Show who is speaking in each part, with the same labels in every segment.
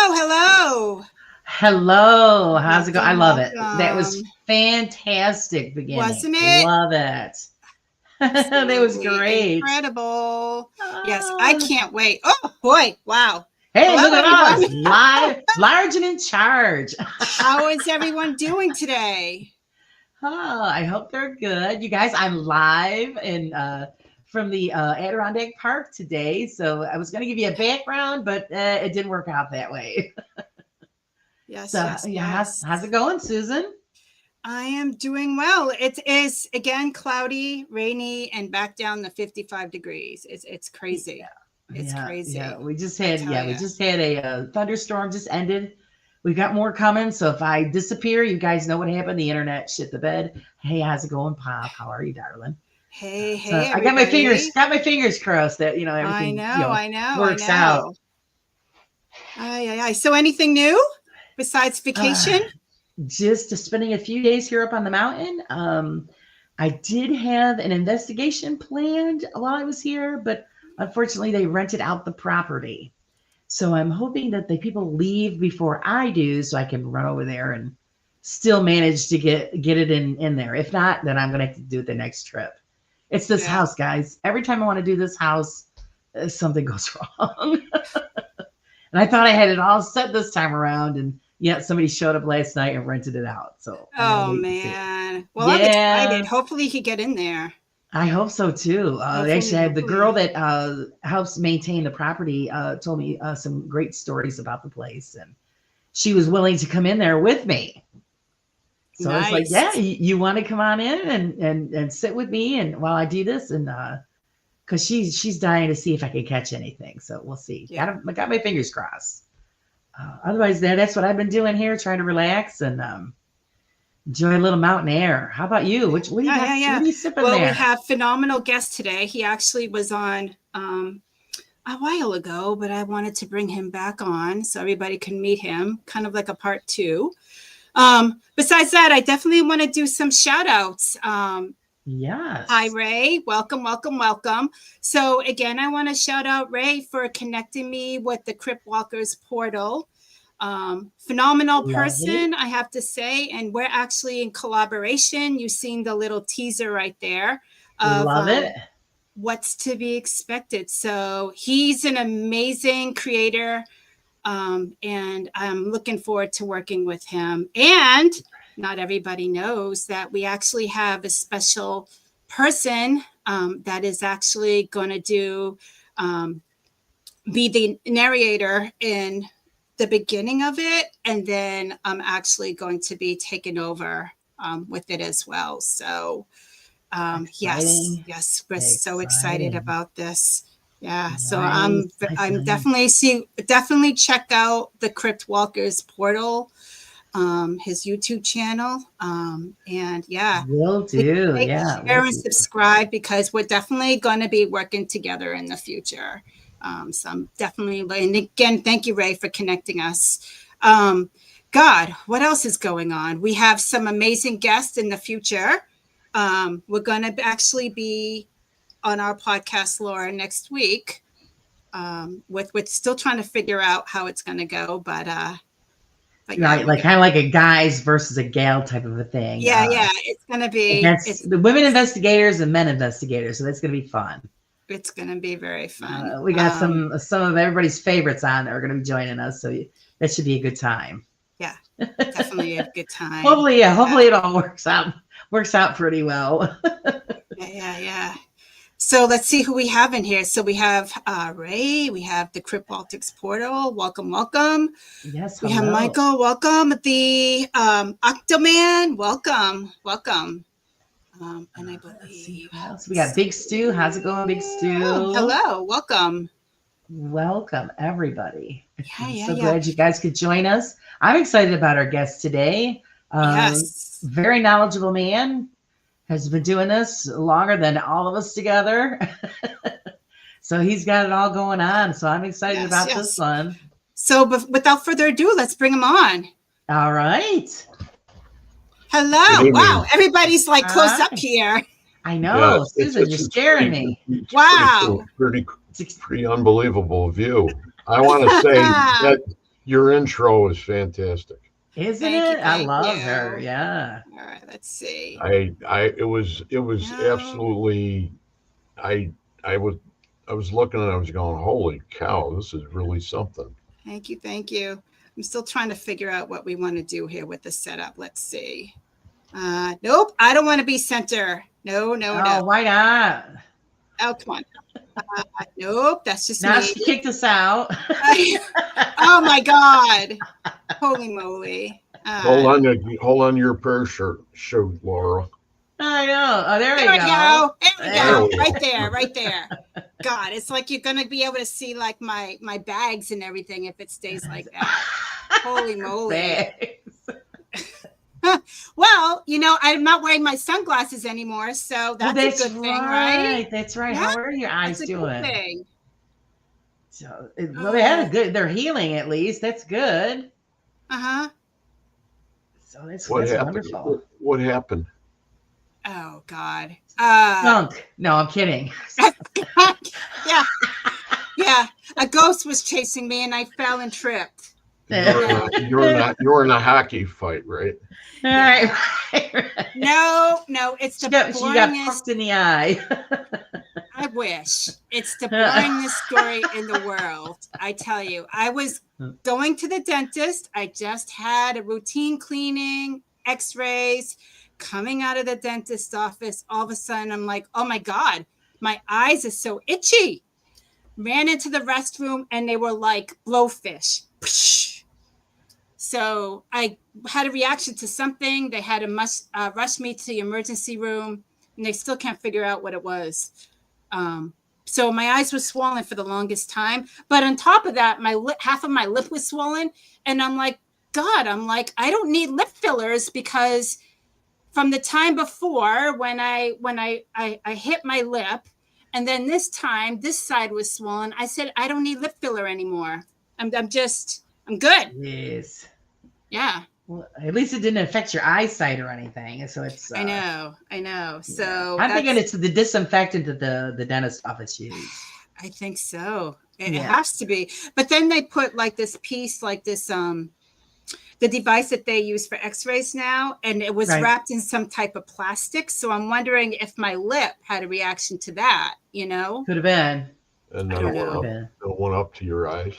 Speaker 1: Hello.
Speaker 2: Hello. How's it going? I love it.
Speaker 1: Welcome.
Speaker 2: That was fantastic beginning.
Speaker 1: Wasn't it?
Speaker 2: Love it. That was great.
Speaker 1: Incredible. Yes, I can't wait. Oh, boy. Wow.
Speaker 2: Hey,
Speaker 1: Hello,
Speaker 2: look at us.
Speaker 1: everyone.
Speaker 2: Live, large and in charge.
Speaker 1: How is everyone doing today?
Speaker 2: Oh, I hope they're good. You guys, I'm live from the Adirondack Park today. So I was going to give you a background, but it didn't work out that way.
Speaker 1: Yes,
Speaker 2: yes. How's it going, Susan?
Speaker 1: I am doing well. It is, again, cloudy, rainy, and back down to 55 degrees. It's crazy.
Speaker 2: Yeah.
Speaker 1: It's crazy.
Speaker 2: Yeah, we just had a thunderstorm just ended. We got more coming. So if I disappear, you guys know what happened. The internet shit the bed. Hey, how's it going, Pop? How are you, darling?
Speaker 1: Hey,
Speaker 2: so I got my fingers crossed that everything
Speaker 1: I know
Speaker 2: works out.
Speaker 1: So anything new besides vacation?
Speaker 2: Just spending a few days here up on the mountain. I did have an investigation planned while I was here, but unfortunately they rented out the property. So I'm hoping that the people leave before I do, so I can run over there and still manage to get it in there. If not, then I'm going to have to do it the next trip. It's this house, guys. Every time I want to do this house, something goes wrong. And I thought I had it all set this time around, and yet somebody showed up last night and rented it out. So
Speaker 1: oh man, well, I'm excited. Hopefully, you can get in there.
Speaker 2: I hope so too. They actually had the girl that helps maintain the property told me some great stories about the place, and she was willing to come in there with me. So I was like, yeah, you want to come on in and sit with me and while I do this, and because she's dying to see if I can catch anything. So we'll see. Yeah. Got my fingers crossed. Otherwise, that's what I've been doing here, trying to relax and enjoy a little mountain air. How about you? What do you got? What are you sipping there?
Speaker 1: Well, we have phenomenal guest today. He actually was on a while ago, but I wanted to bring him back on so everybody can meet him, kind of like a part 2. Besides that, I definitely want to do some shout outs.
Speaker 2: Yes.
Speaker 1: Hi, Ray. Welcome. So again, I want to shout out Ray for connecting me with the Crypt Walkers portal. Phenomenal person, I have to say. And we're actually in collaboration. You've seen the little teaser right there.
Speaker 2: Love it.
Speaker 1: What's to be expected. So he's an amazing creator. And I'm looking forward to working with him. And not everybody knows that we actually have a special person that is actually going to be the narrator in the beginning of it. And then I'm actually going to be taking over with it as well. So yes, we're so excited about this. Yeah, nice. So I'm definitely check out the Crypt Walkers portal, his YouTube channel, and
Speaker 2: will do.
Speaker 1: Share and subscribe because we're definitely going to be working together in the future. So I'm definitely, and again, thank you, Ray, for connecting us. God, what else is going on? We have some amazing guests in the future. We're going to actually be on our podcast, Laura, next week. With still trying to figure out how it's going to go, but
Speaker 2: right, like kind of like a guys versus a gal type of a thing.
Speaker 1: Yeah, it's going to be
Speaker 2: the women investigators and men investigators, so that's going to be fun.
Speaker 1: It's going to be very fun.
Speaker 2: We got some of everybody's favorites on that are going to be joining us, so that should be a good time.
Speaker 1: Yeah, definitely a good time.
Speaker 2: Hopefully it all works out pretty well.
Speaker 1: Yeah. So let's see who we have in here. So we have Ray. We have the Crypt Walkers portal. Welcome.
Speaker 2: Yes.
Speaker 1: We have Michael. Welcome. The Octoman. Welcome. And I believe
Speaker 2: we got Big Stu. How's it going, Big Stu?
Speaker 1: Hello. Welcome
Speaker 2: everybody. So glad you guys could join us. I'm excited about our guest today.
Speaker 1: Yes.
Speaker 2: Very knowledgeable man. Has been doing this longer than all of us together. So he's got it all going on. So I'm excited about this one.
Speaker 1: So without further ado, let's bring him on.
Speaker 2: All right.
Speaker 1: Hello. Wow.
Speaker 3: evening.
Speaker 1: Everybody's like close up
Speaker 2: Hi.
Speaker 1: here.
Speaker 2: I
Speaker 3: Yeah,
Speaker 2: know, Susan, you're scaring me.
Speaker 3: It's
Speaker 1: Wow.
Speaker 3: pretty unbelievable view. I want to say that your intro is fantastic.
Speaker 2: Isn't
Speaker 1: Thank you.
Speaker 2: it? I
Speaker 1: Thank
Speaker 2: love
Speaker 1: you.
Speaker 2: her. Yeah.
Speaker 1: All right. Let's see.
Speaker 3: It was
Speaker 1: No.
Speaker 3: absolutely. I I was I was looking and I was going, holy cow, this is really something.
Speaker 1: Thank you. Thank you. I'm still trying to figure out what we want to do here with the setup. Let's see. Nope. I don't want to be center. No, no,
Speaker 2: Oh,
Speaker 1: no.
Speaker 2: why not?
Speaker 1: Oh, come on. Nope. That's just
Speaker 2: Now
Speaker 1: me.
Speaker 2: she kicked us out.
Speaker 1: Oh my God. Holy moly.
Speaker 3: Hold on to your prayer shirt, Laura.
Speaker 2: I know. Oh, there we
Speaker 1: There we
Speaker 2: go.
Speaker 1: go. There we
Speaker 2: There
Speaker 1: go.
Speaker 3: we go.
Speaker 1: Right there. Right there. God, it's like you're gonna be able to see like my bags and everything if it stays like that. Holy moly.
Speaker 2: Thanks.
Speaker 1: Well, I'm not wearing my sunglasses anymore, so that's a good thing, right?
Speaker 2: That's right.
Speaker 1: Yeah,
Speaker 2: How are your eyes
Speaker 1: that's a good
Speaker 2: doing?
Speaker 1: thing.
Speaker 2: So, well, they had a good. They're healing at least. That's good.
Speaker 1: Uh-huh.
Speaker 2: So that's
Speaker 3: What happened?
Speaker 2: wonderful.
Speaker 3: What happened?
Speaker 1: Oh God.
Speaker 2: Skunk. No, I'm kidding.
Speaker 1: Yeah. Yeah. A ghost was chasing me and I fell and tripped.
Speaker 3: You were in a hockey fight, right?
Speaker 2: All right.
Speaker 1: No, it's the
Speaker 2: She got
Speaker 1: boringest.
Speaker 2: poked in the eye.
Speaker 1: I wish. It's the boringest story in the world. I tell you, I was going to the dentist. I just had a routine cleaning, x-rays, coming out of the dentist office. All of a sudden, I'm like, oh my God, my eyes are so itchy. Ran into the restroom and they were like blowfish. So I had a reaction to something. They had to rush me to the emergency room and they still can't figure out what it was. So my eyes were swollen for the longest time. But on top of that, half of my lip was swollen. And I'm like, God, I don't need lip fillers because from the time before when I hit my lip, and then this time, this side was swollen. I said, I don't need lip filler anymore. I'm good.
Speaker 2: Yes.
Speaker 1: Yeah.
Speaker 2: Well, at least it didn't affect your eyesight or anything. So it's.
Speaker 1: I know. So
Speaker 2: I'm thinking it's the disinfectant that the dentist office used.
Speaker 1: I think so. It has to be. But then they put like this piece, like this, the device that they use for x-rays now, and it was wrapped in some type of plastic. So I'm wondering if my lip had a reaction to that,
Speaker 2: Could have been.
Speaker 3: And then it went up to your eyes.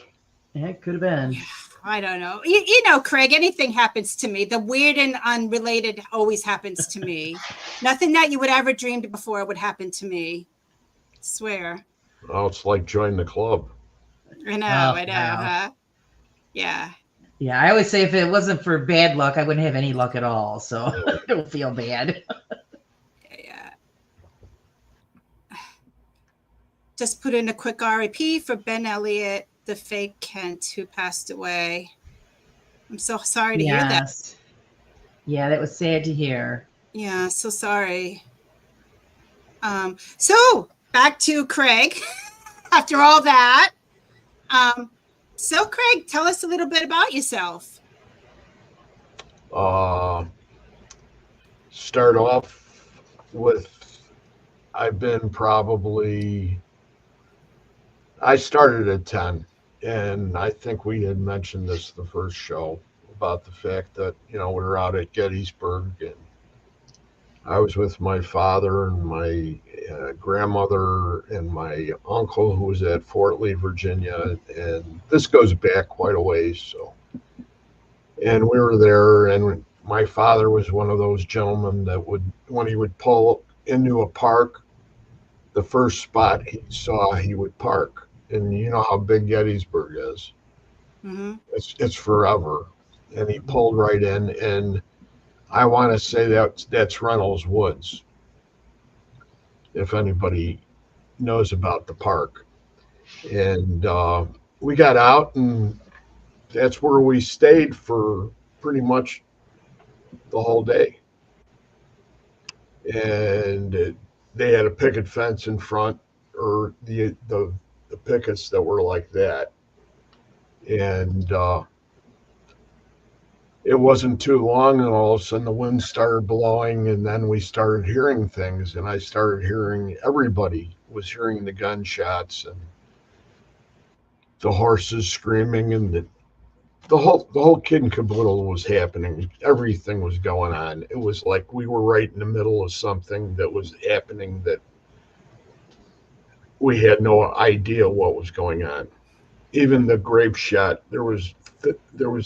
Speaker 2: Yeah, it could have been.
Speaker 1: Yeah, I don't know. You know, Craig, anything happens to me. The weird and unrelated always happens to me. Nothing that you would ever dreamed before would happen to me. I swear.
Speaker 3: Oh, it's like join the club.
Speaker 1: I know, huh? Yeah.
Speaker 2: Yeah, I always say if it wasn't for bad luck, I wouldn't have any luck at all. So I don't feel bad.
Speaker 1: Yeah. Just put in a quick RIP for Ben Elliott, the fake Kent who passed away. I'm so sorry to hear that.
Speaker 2: Yeah, that was sad to hear.
Speaker 1: Yeah, so sorry. So back to Craig after all that. So Craig, tell us a little bit about yourself.
Speaker 3: Start off with, I started at 10, and I think we had mentioned this the first show about the fact that, we were out at Gettysburg, and I was with my father and my grandmother and my uncle who was at Fort Lee, Virginia, and this goes back quite a ways. So, and we were there, and my father was one of those gentlemen that when he would pull into a park, the first spot he saw, he would park. And you know how big Gettysburg is. Mm-hmm. It's forever. And he pulled right in, and I want to say that's Reynolds Woods, if anybody knows about the park. And we got out, and that's where we stayed for pretty much the whole day. And they had a picket fence in front, or the pickets that were like that. And it wasn't too long, and all of a sudden the wind started blowing, and then we started hearing things, and I started hearing, everybody was hearing the gunshots and the horses screaming, and the whole kid and caboodle was happening. Everything was going on. It was like we were right in the middle of something that was happening that we had no idea what was going on. Even the grape shot, there was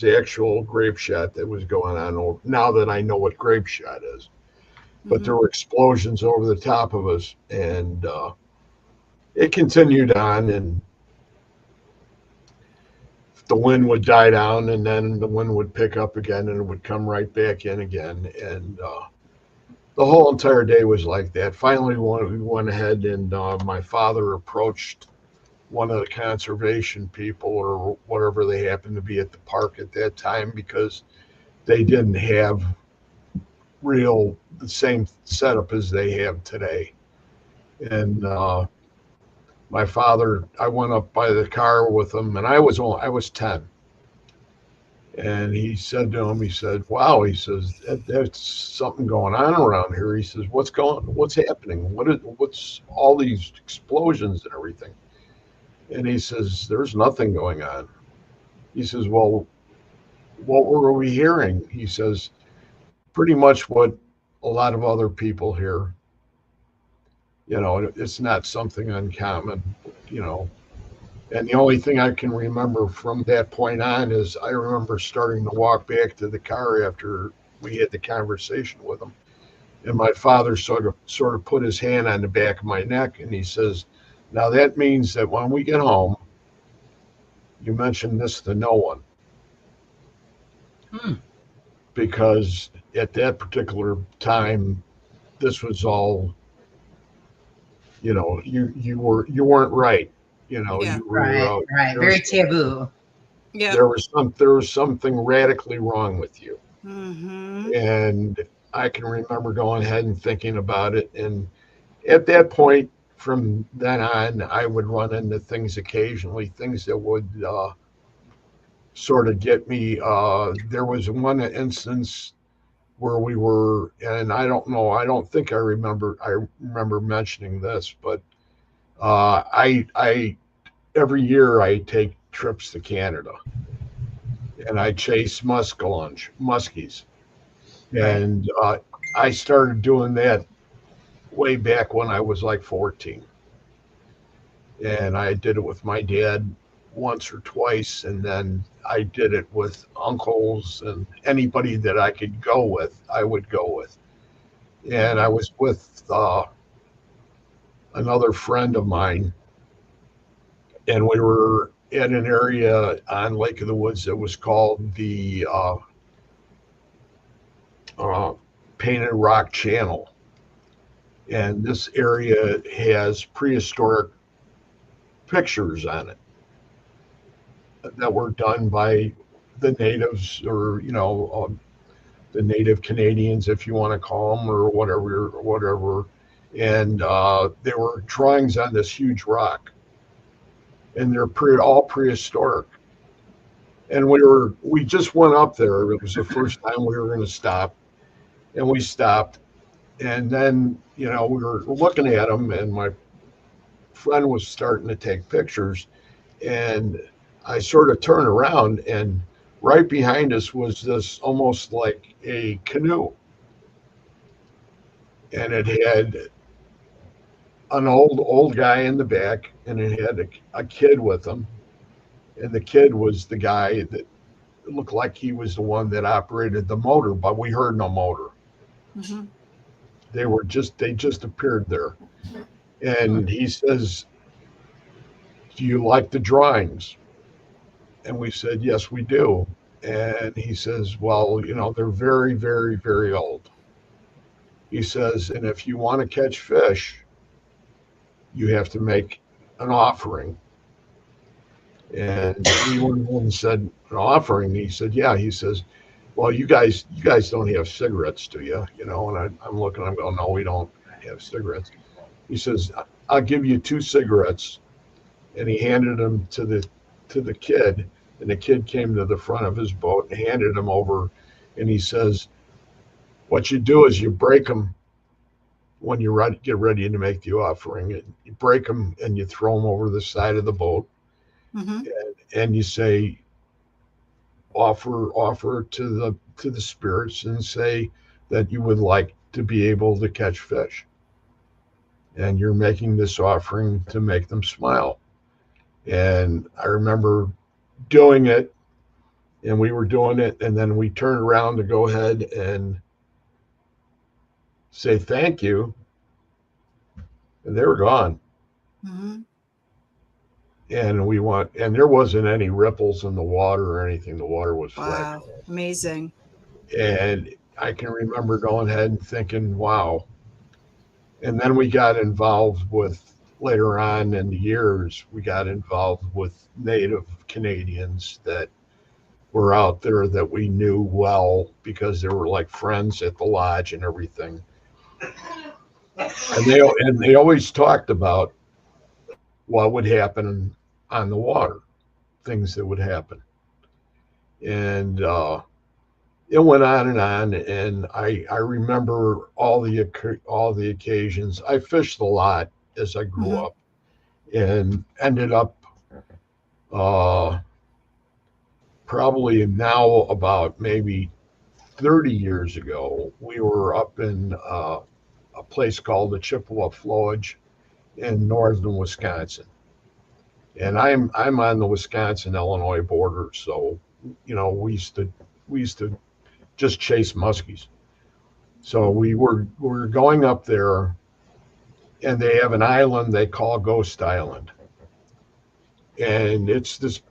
Speaker 3: actual grape shot that was going on. Now that I know what grape shot is, but there
Speaker 1: Mhm.
Speaker 3: were explosions over the top of us, and it continued on, and the wind would die down, and then the wind would pick up again, and it would come right back in again, and the whole entire day was like that. Finally, we went ahead, and my father approached one of the conservation people or whatever they happened to be at the park at that time, because they didn't have the same setup as they have today. And my father, I went up by the car with him, and I was 10. And he said to him, he said, "Wow," he says, "there's something going on around here." He says, "What's happening? What's all these explosions and everything?" And he says, "There's nothing going on." He says, "Well, what were we hearing?" He says, "Pretty much what a lot of other people hear. It's not something uncommon, you know." And the only thing I can remember from that point on is I remember starting to walk back to the car after we had the conversation with him. And my father sort of put his hand on the back of my neck, and he says, "Now that means that when we get home, you mention this to no one."
Speaker 2: Hmm.
Speaker 3: Because at that particular time, this was all, you weren't right.
Speaker 1: Yeah.
Speaker 3: You were,
Speaker 2: Right, right.
Speaker 3: there
Speaker 2: Very
Speaker 3: was
Speaker 2: taboo.
Speaker 1: Yeah.
Speaker 3: there was something radically wrong with you.
Speaker 1: Mm-hmm.
Speaker 3: And I can remember going ahead and thinking about it. And at that point, from then on, I would run into things occasionally, things that would sort of get me. There was one instance where we were, and I don't know, I don't think I remember mentioning this, but I every year I take trips to Canada, and I chase muskies,
Speaker 2: Right.
Speaker 3: and I started doing that way back when I was like 14, and I did it with my dad once or twice, and then I did it with uncles and anybody that I could go with, I would go with. And I
Speaker 1: Mm-hmm.
Speaker 3: was with another friend of mine, and we were in an area on Lake of the Woods that was called the uh, Painted Rock Channel. And this area has prehistoric pictures on it that were done by the natives, or the native Canadians, if you want to call them, or whatever. And there were drawings on this huge rock, and they're all prehistoric. And we just went up there. It was the first time we were going to stop, and we stopped. And then we were looking at them, and my friend was starting to take pictures, and I sort of turned around, and right behind us was this almost like a canoe, and it had an old guy in the back, and it had a kid with him, and the kid was the guy that looked like he was the one that operated the motor, but we heard no motor.
Speaker 1: Mm-hmm.
Speaker 3: They just appeared there.
Speaker 2: Hmm.
Speaker 3: And he says, "Do you like the drawings?" And we said, "Yes, we do." And he says, "Well, they're very, very, very old." He says, "And if you want to catch fish, you have to make an offering." And we went in and said, "An offering?" He said, "Yeah." He says, "Well, you guys don't have cigarettes, do you?" And I'm looking, I'm going, "No, we don't have cigarettes." He says, "I'll give you 2 cigarettes." And he handed them to the kid, and the kid came to the front of his boat and handed him over. And he says, what you do is you break them when you get ready to make the offering. You break them and you throw them over the side of the boat.
Speaker 1: Mm-hmm.
Speaker 3: And you say, offer to the spirits and say that you would like to be able to catch fish. And you're making this offering to make them smile. And I remember doing it, and we were doing it, and then we turned around to go ahead and say thank you, and they were gone.
Speaker 1: Mm-hmm.
Speaker 3: And there wasn't any ripples in the water or anything. The water was flat.
Speaker 1: Wow. Amazing.
Speaker 3: And I can remember going ahead and thinking, wow. And then we got involved with, later on in the years, we got involved with Native Canadians that were out there that we knew well because they were like friends at the lodge and everything. And they always talked about what would happen on the water, things that would happen. And it went on, and I remember all the occasions. I fished a lot as I grew
Speaker 1: Mm-hmm.
Speaker 3: up, and ended up probably now about maybe 30 years ago. We were up in a place called the Chippewa Flowage in northern Wisconsin, and I'm on the Wisconsin-Illinois border, so we used to just chase muskies. So we were going up there, and they have an island they call Ghost Island, and it's this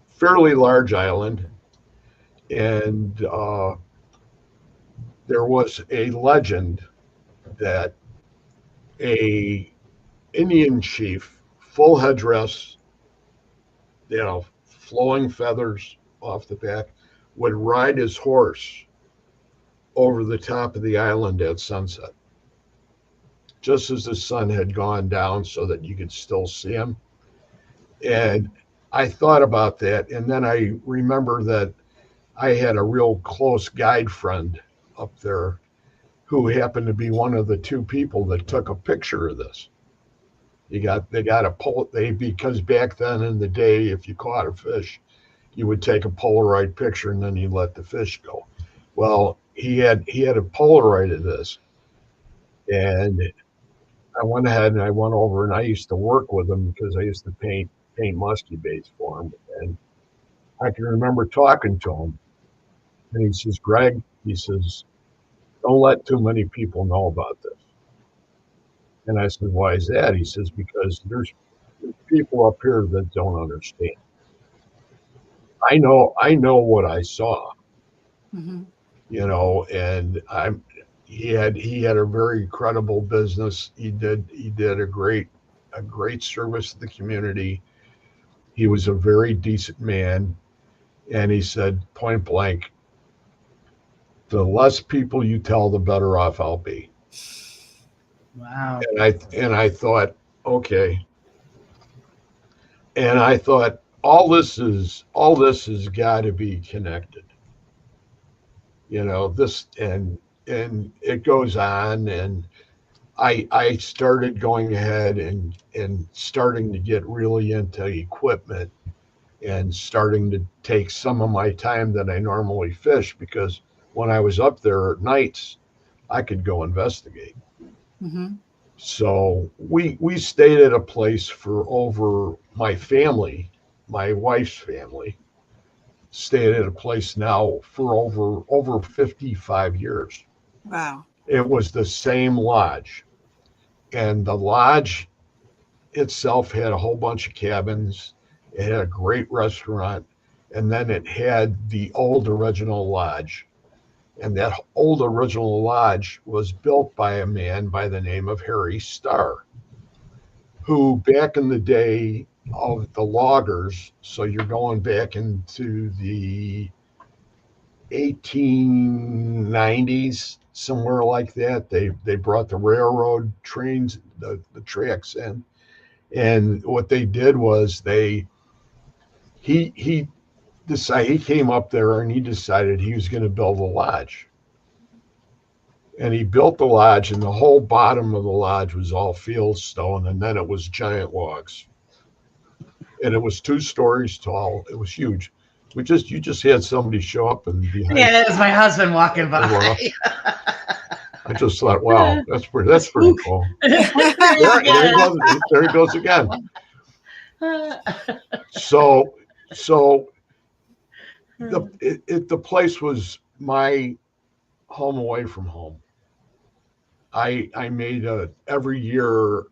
Speaker 3: fairly large island, and there was a legend that a Indian chief, full headdress, flowing feathers off the back, would ride his horse over the top of the island at sunset, just as the sun had gone down so that you could still see him. And I thought about that. And then I remember that I had a real close guide friend up there who happened to be one of the two people that took a picture of this. They got because back then in the day, if you caught a fish, you would take a Polaroid picture and then you let the fish go. Well, he had a Polaroid of this, and I went ahead and I went over, and I used to work with him because I used to paint musky baits for him. And I can remember talking to him, and he says, Greg, he says, don't let too many people know about this. And I said, why is that? He says, because there's people up here that don't understand. I know what I saw,
Speaker 1: Mm-hmm.
Speaker 3: And he had a very credible business. He did a great service to the community. He was a very decent man, and he said point blank, the less people you tell, the better off I'll be.
Speaker 2: Wow.
Speaker 3: And I thought, okay. And I thought all this has got to be connected. This, and it goes on, and I started going ahead and starting to get really into equipment and starting to take some of my time that I normally fish, because when I was up there at nights, I could go investigate.
Speaker 1: Mm-hmm.
Speaker 3: So we stayed at a place for over, my family, my wife's family, stayed at a place now for over 55 years.
Speaker 1: Wow.
Speaker 3: It was the same lodge, and the lodge itself had a whole bunch of cabins. It had a great restaurant, and then it had the old original lodge. And that old original lodge was built by a man by the name of Harry Starr, who back in the day of the loggers, so you're going back into the 1890s, somewhere like that, they brought the railroad trains, the tracks in. And what they did was he he came up there and he decided he was going to build a lodge. And he built the lodge, and the whole bottom of the lodge was all field stone, and then it was giant logs. And it was 2 stories tall. It was huge. You just had somebody show up and behind.
Speaker 2: Yeah, it was my husband walking by.
Speaker 3: I just thought, wow, that's pretty cool.
Speaker 2: There
Speaker 3: There he goes again. So the place was my home away from home. I made every year,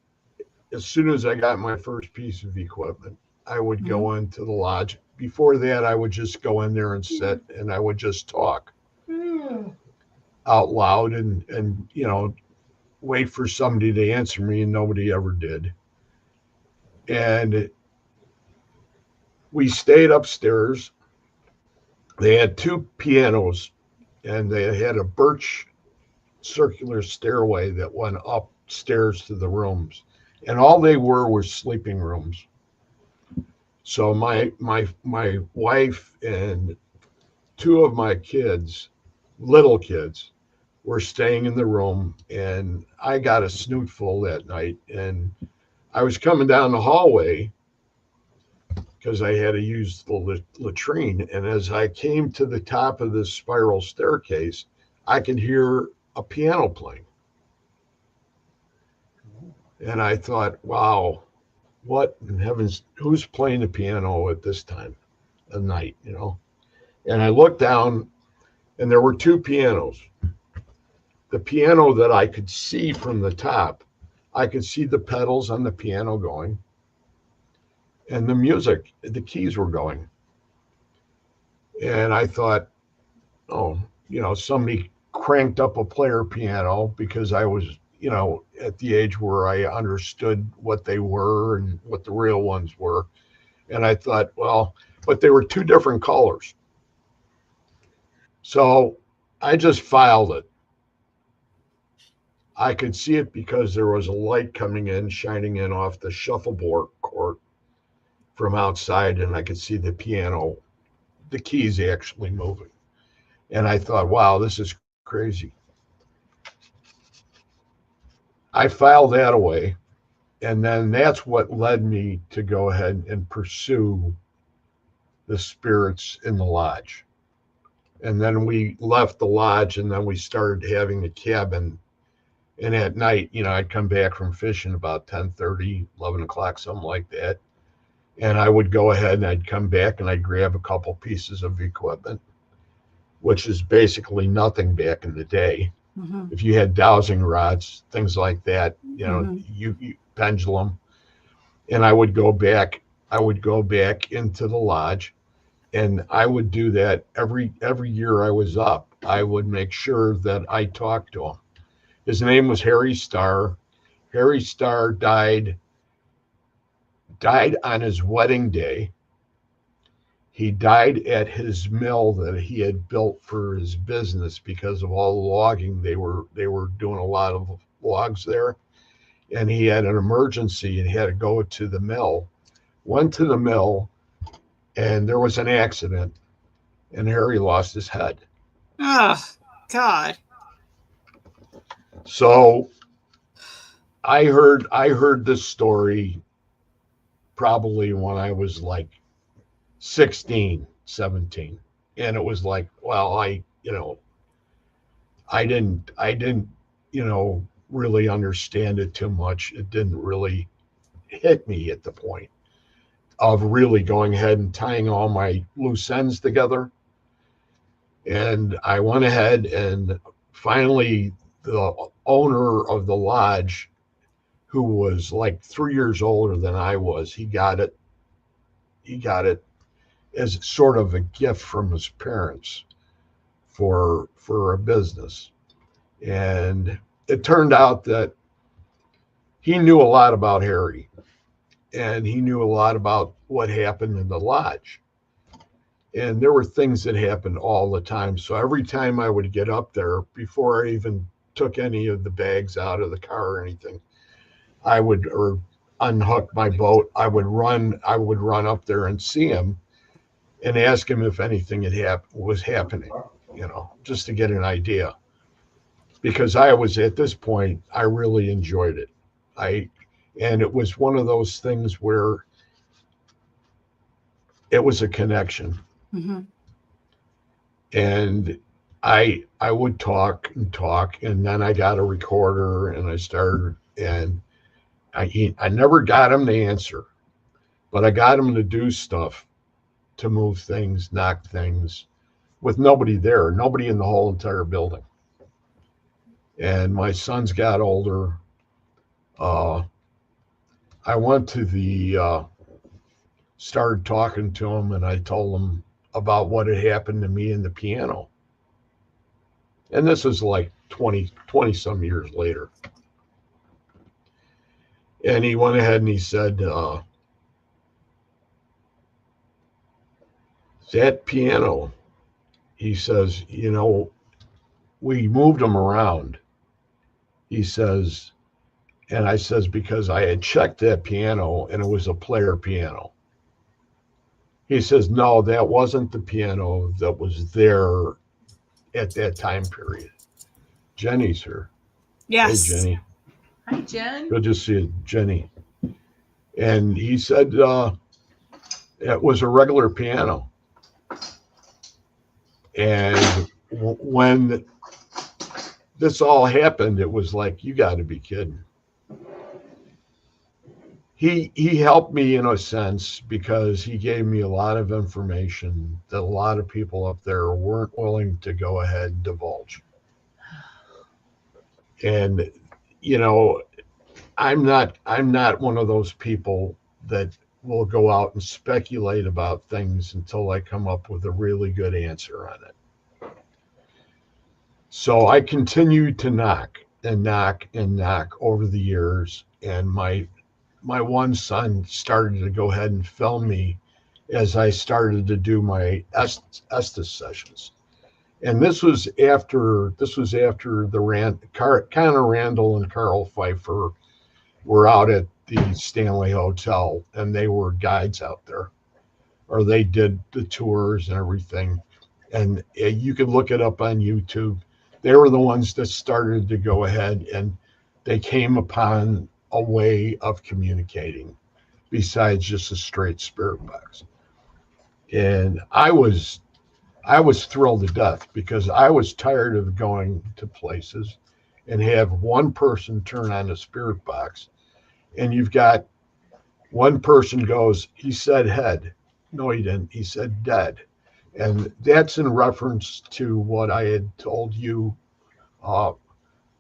Speaker 3: as soon as I got my first piece of equipment, I would go into the lodge. Before that, I would just go in there and sit, and I would just talk out loud and wait for somebody to answer me, and nobody ever did. And we stayed upstairs. They had 2 pianos, and they had a birch circular stairway that went upstairs to the rooms, and all they were sleeping rooms. So my wife and 2 of my kids, little kids, were staying in the room, and I got a snootful that night, and I was coming down the hallway because I had to use the latrine, and as I came to the top of this spiral staircase, I could hear a piano playing. And I thought, wow, what in heavens, who's playing the piano at this time of night, And I looked down, and there were 2 pianos. The piano that I could see from the top, I could see the pedals on the piano going, and the music, the keys were going. And I thought, oh, somebody cranked up a player piano, because I was, at the age where I understood what they were and what the real ones were. And I thought, well, but they were 2 different colors. So I just filed it. I could see it because there was a light coming in, shining in off the shuffleboard court from outside, and I could see the piano, the keys actually moving. And I thought, wow, this is crazy. I filed that away, and then that's what led me to go ahead and pursue the spirits in the lodge. And then we left the lodge, and then we started having the cabin. And at night, I'd come back from fishing about 10:30, 11 o'clock, something like that. And I would go ahead and I'd come back and I'd grab a couple pieces of equipment, which is basically nothing back in the day.
Speaker 1: Mm-hmm.
Speaker 3: If you had dowsing rods, things like that, you pendulum. And I would go back into the lodge, and I would do that every year I was up. I would make sure that I talked to him. His name was Harry Starr. Harry Starr died on his wedding day. He died at his mill that he had built for his business because of all the logging. They were doing a lot of logs there, and he had an emergency and had to go to the mill. Went to the mill, and there was an accident, and Harry lost his head.
Speaker 1: Oh, God.
Speaker 3: So I heard this story probably when I was like 16, 17. And it was like, well, I didn't, really understand it too much. It didn't really hit me at the point of really going ahead and tying all my loose ends together. And I went ahead, and finally the owner of the lodge, who was like 3 years older than I was, he got it as sort of a gift from his parents for a business. And it turned out that he knew a lot about Harry, and he knew a lot about what happened in the lodge. And there were things that happened all the time. So every time I would get up there, before I even took any of the bags out of the car or anything, I would unhook my boat. I would run up there and see him. and ask him if anything was happening, just to get an idea. Because I was at this point, I really enjoyed it. And it was one of those things where it was a connection.
Speaker 1: Mm-hmm.
Speaker 3: And I would talk, and then I got a recorder, and I started, and I never got him to answer, but I got him to do stuff, to move things, knock things, with nobody there, nobody in the whole entire building. And my sons got older. I went to started talking to him, and I told him about what had happened to me in the piano. And this is like 20 some years later. And he went ahead and he said, that piano, he says, we moved them around. He says, and I says, because I had checked that piano and it was a player piano. He says, no, that wasn't the piano that was there at that time period. Jenny's here.
Speaker 1: Yes.
Speaker 3: Hey, Jenny.
Speaker 2: Hi, Jen.
Speaker 3: Good to see you, Jenny. And he said it was a regular piano. And when this all happened, it was like, you got to be kidding. He helped me in a sense, because he gave me a lot of information that a lot of people up there weren't willing to go ahead and divulge. And I'm not one of those people that will go out and speculate about things until I come up with a really good answer on it. So I continued to knock over the years, and my one son started to go ahead and film me as I started to do my Estes sessions. And this was after the Connor Randall and Carl Pfeiffer were out at the Stanley Hotel, and they were guides out there, or they did the tours and everything. And you could look it up on YouTube. They were the ones that started to go ahead, and they came upon a way of communicating besides just a straight spirit box. And I was thrilled to death, because I was tired of going to places and have one person turn on the spirit box, and you've got one person goes, he said head. No, he didn't. He said dead. And that's in reference to what I had told you,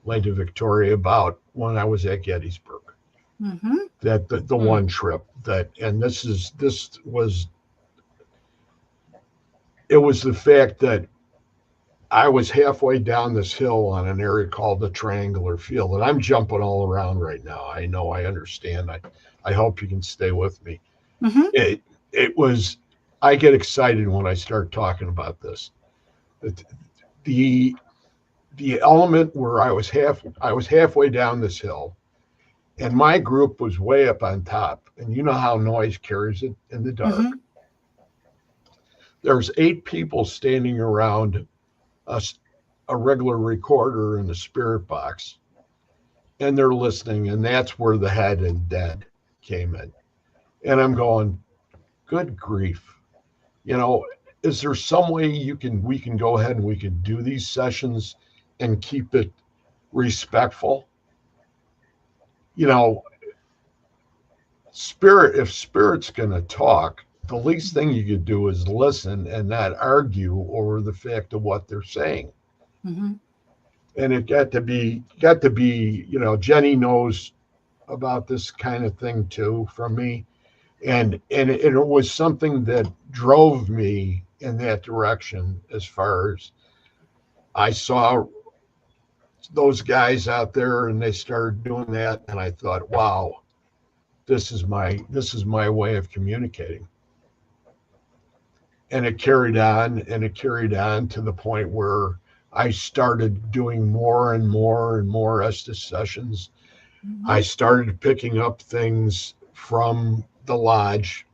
Speaker 3: Lady Victoria, about when I was at Gettysburg.
Speaker 1: Mm-hmm.
Speaker 3: That the one trip it was the fact that I was halfway down this hill on an area called the Triangular Field, and I'm jumping all around right now. I know, I understand. I hope you can stay with me. Mm-hmm. It was, I get excited when I start talking about this. The element where I was halfway down this hill, and my group was way up on top. And you know how noise carries it in the dark. Mm-hmm. There's 8 people standing around a regular recorder in the spirit box, and they're listening, and that's where the head and dead came in. And I'm going, good grief. Is there some way we can go ahead and we can do these sessions and keep it respectful? If spirit's going to talk, the least thing you could do is listen and not argue over the fact of what they're saying. Mm-hmm. And it got to be, Jenny knows about this kind of thing too from me. And it was something that drove me in that direction, as far as I saw those guys out there and they started doing that. And I thought, wow, this is my way of communicating. And it carried on to the point where I started doing more and more Estes sessions. Mm-hmm. I started picking up things from the lodge.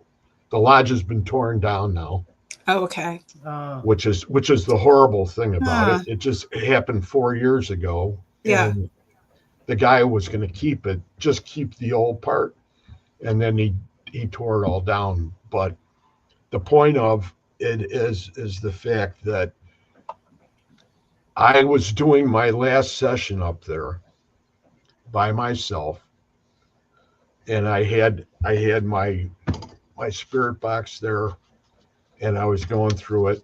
Speaker 3: The lodge has been torn down now.
Speaker 1: Oh, okay.
Speaker 3: which is the horrible thing about
Speaker 1: Ah.
Speaker 3: it. It just happened 4 years ago,
Speaker 1: Yeah.
Speaker 3: and the guy was going to keep the old part, and then he tore it all down. But the point of it is the fact that I was doing my last session up there by myself, and I had my spirit box there, and I was going through it,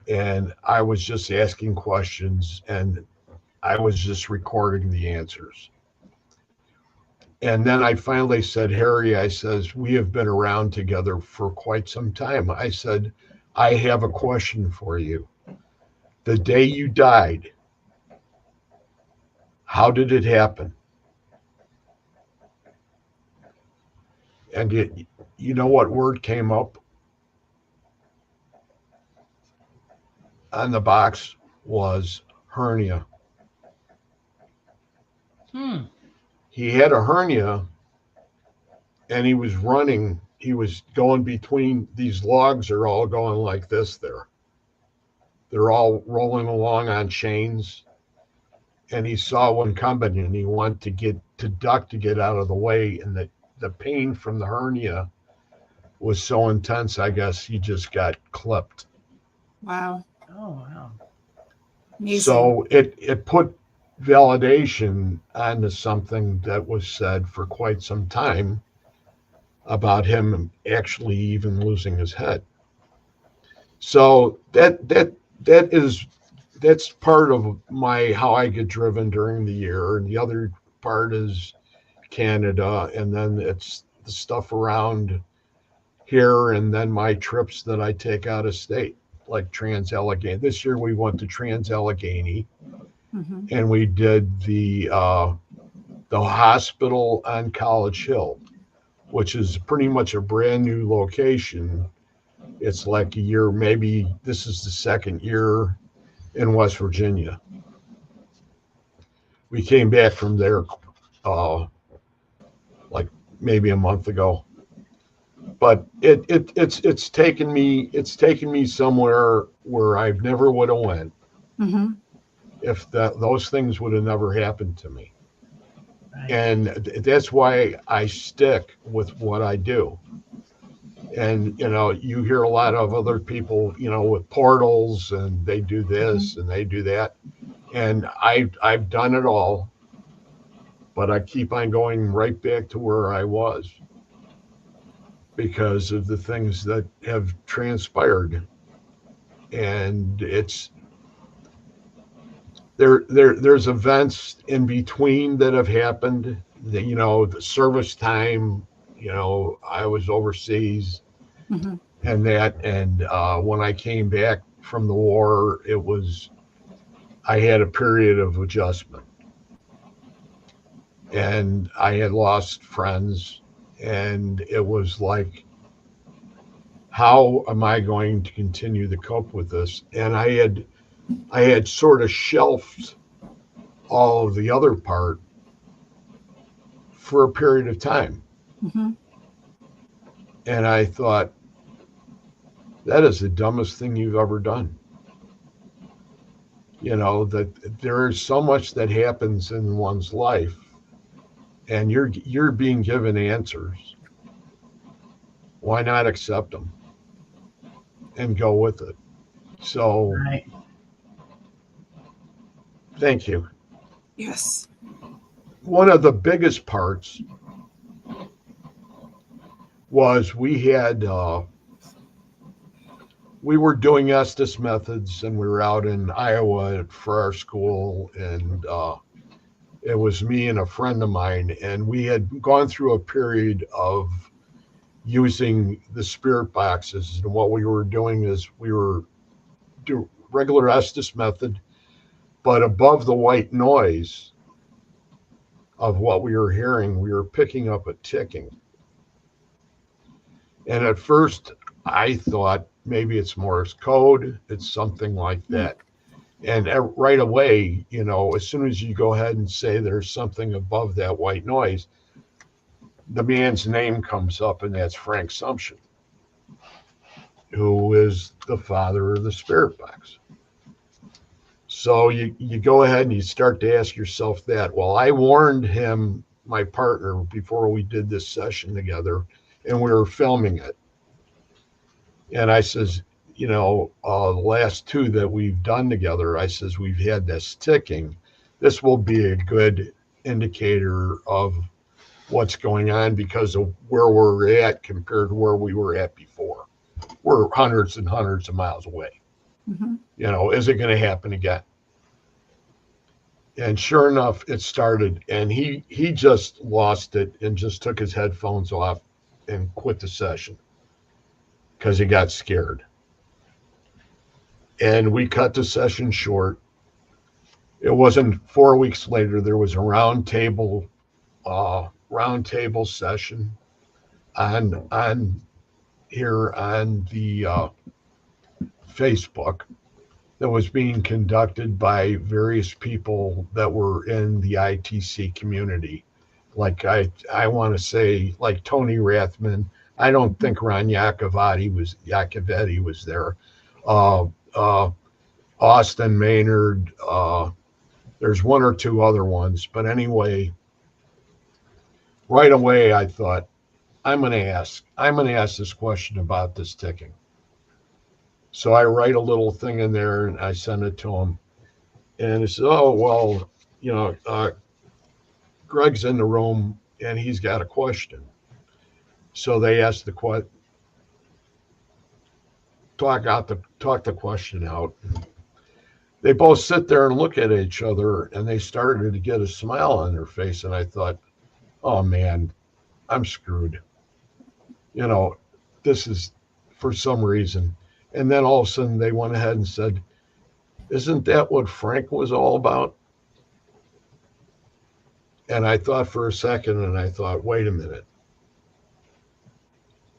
Speaker 3: and I was just asking questions, and I was just recording the answers. And then I finally said, Harry, I says, we have been around together for quite some time. I said, I have a question for you. The day you died, how did it happen? And you know what word came up on the box was hernia. He had a hernia, and he was running. He was going between these logs are all going like this there. They're all rolling along on chains. And he saw one coming, and he wanted to duck to get out of the way. And the pain from the hernia was so intense, I guess he just got clipped.
Speaker 1: Wow.
Speaker 2: Oh, wow.
Speaker 1: Amazing.
Speaker 3: So it put validation onto something that was said for quite some time about him actually even losing his head. So that's part of my how I get driven during the year, and the other part is Canada, and then it's the stuff around here, and then my trips that I take out of state, like Trans-Allegheny. This year we went to Trans-Allegheny, and we did the hospital on College Hill, which is pretty much a brand new location. It's like a year, maybe this is the second year in West Virginia. We came back from there like maybe a month ago. But it's taken me somewhere where I never would have went if those things would have never happened to me. Right. And that's why I stick with what I do. And you hear a lot of other people, with portals, and they do this and they do that, and I've done it all, but I keep on going right back to where I was because of the things that have transpired. And it's there's events in between that have happened. The service time. I was overseas and when I came back from the war, I had a period of adjustment, and I had lost friends, and it was like, how am I going to continue to cope with this? And I had sort of shelved all of the other part for a period of time. And I thought, that is the dumbest thing you've ever done. That there is so much that happens in one's life, and you're being given answers. Why not accept them and go with it? So, right. Thank you.
Speaker 1: Yes.
Speaker 3: One of the biggest parts was we were doing Estes methods, and we were out in Iowa for our school, and it was me and a friend of mine, and we had gone through a period of using the spirit boxes. And what we were doing is we were doing regular Estes method, but above the white noise of what we were hearing, we were picking up a ticking. And at first I thought maybe it's Morse code, it's something like that. And right away, as soon as you go ahead and say there's something above that white noise, the man's name comes up, and that's Frank Sumption. who is the father of the spirit box. So you go ahead and you start to ask yourself that. Well, I warned him, my partner, before we did this session together, and we were filming it. And I says, the last two that we've done together, I says, we've had this ticking. This will be a good indicator of what's going on because of where we're at compared to where we were at before. We're hundreds and hundreds of miles away.
Speaker 1: Mm-hmm.
Speaker 3: Is it going to happen again? And sure enough, it started, and he just lost it and just took his headphones off and quit the session because he got scared. And we cut the session short. It wasn't 4 weeks later. There was a round table session on here on the Facebook that was being conducted by various people that were in the ITC community. Like I want to say, like Tony Rathman. I don't think Ron Yacovetti was there. Austin Maynard. There's one or two other ones, but anyway, right away I thought, I'm going to ask this question about this ticking. So I write a little thing in there and I send it to him. And he says, oh, well, Greg's in the room and he's got a question. So they asked the question, talk the question out. They both sit there and look at each other and they started to get a smile on their face. And I thought, oh man, I'm screwed. This is for some reason. And then all of a sudden they went ahead and said, isn't that what Frank was all about? And I thought for a second and I thought, wait a minute.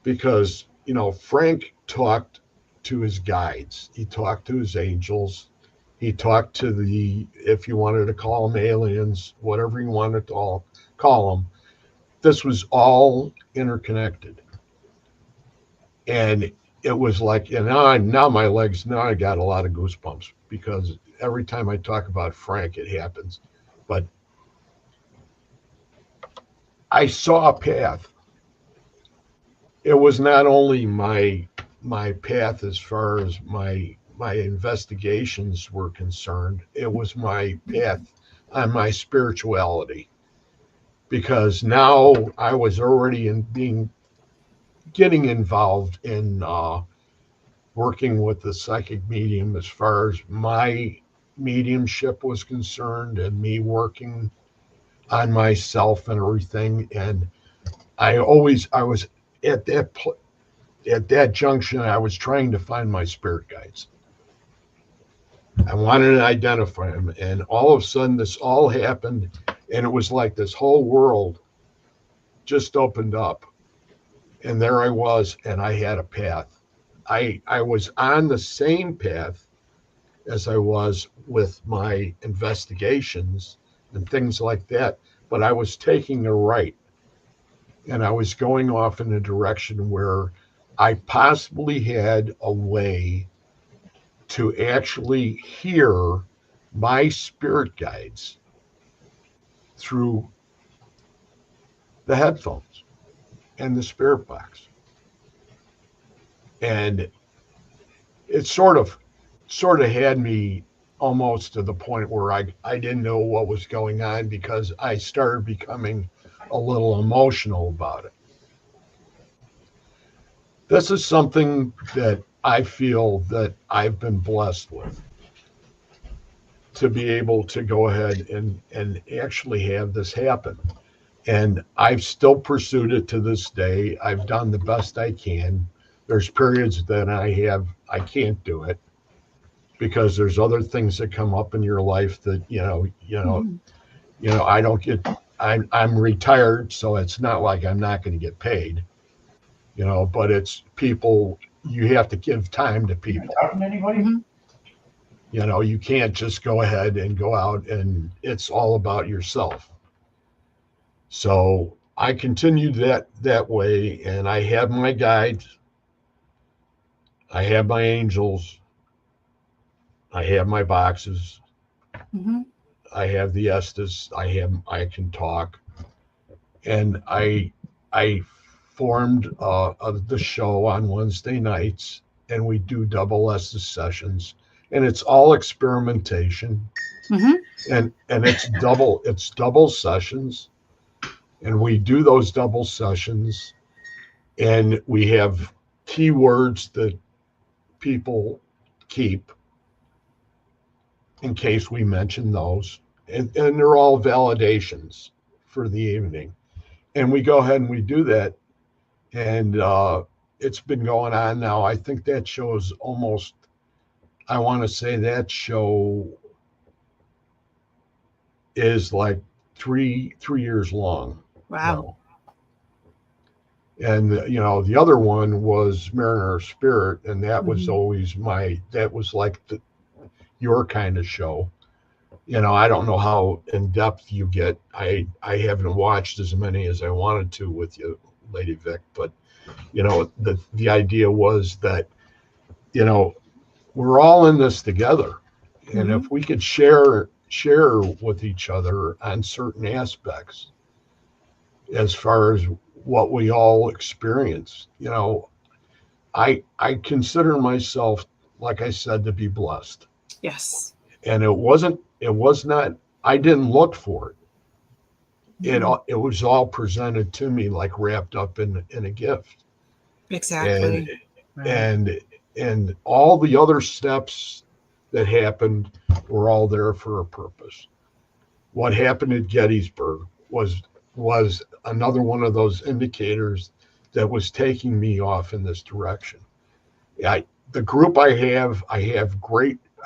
Speaker 3: Because, Frank talked to his guides. He talked to his angels. He talked to if you wanted to call them aliens, whatever you wanted to call them. This was all interconnected. And it was like, and now my legs, now I got a lot of goosebumps because every time I talk about Frank, it happens. But I saw a path. It was not only my path as far as my investigations were concerned, it was my path on my spirituality. Because now I was already getting involved in working with the psychic medium as far as my mediumship was concerned and me working on myself and everything. And I was at that junction, I was trying to find my spirit guides. I wanted to identify them. And all of a sudden this all happened. And it was like this whole world just opened up. And there I was, and I had a path. I was on the same path as I was with my investigations and things like that, but I was taking a right. And I was going off in a direction where I possibly had a way to actually hear my spirit guides through the headphones and the spirit box. And it sort of had me almost to the point where I didn't know what was going on because I started becoming a little emotional about it. This is something that I feel that I've been blessed with, to be able to go ahead and actually have this happen. And I've still pursued it to this day. I've done the best I can. There's periods that I can't do it because there's other things that come up in your life that, I don't get, I'm retired, so it's not like I'm not going to get paid, but it's people, you have to give time to people.
Speaker 2: Talking to anybody?
Speaker 3: You can't just go ahead and go out and it's all about yourself. So I continued that way, and I had my guides. I have my angels. I have my boxes.
Speaker 1: Mm-hmm.
Speaker 3: I have the Estes. I can talk. And I formed the show on Wednesday nights, and we do double Estes sessions, and it's all experimentation,
Speaker 1: Mm-hmm.
Speaker 3: and it's double sessions, and we do those double sessions, and we have keywords that people keep in case we mention those, and they're all validations for the evening, and we go ahead and we do that, and it's been going on now. I think that show is almost, I want to say that show is like three years long.
Speaker 1: Wow.
Speaker 3: Now. And the other one was Mariner Spirit, and that was
Speaker 1: Mm-hmm.
Speaker 3: always that was like your kind of show. I don't know how in depth you get. I haven't watched as many as I wanted to with you, Lady Vic, but the idea was that we're all in this together, and
Speaker 1: Mm-hmm.
Speaker 3: if we could share with each other on certain aspects as far as what we all experience, I consider myself, like I said, to be blessed.
Speaker 1: Yes.
Speaker 3: And it was not, I didn't look for it.
Speaker 1: Mm-hmm.
Speaker 3: It was all presented to me like wrapped up in a gift.
Speaker 1: Exactly.
Speaker 3: And all the other steps that happened were all there for a purpose. What happened at Gettysburg was another one of those indicators that was taking me off in this direction. The group I have a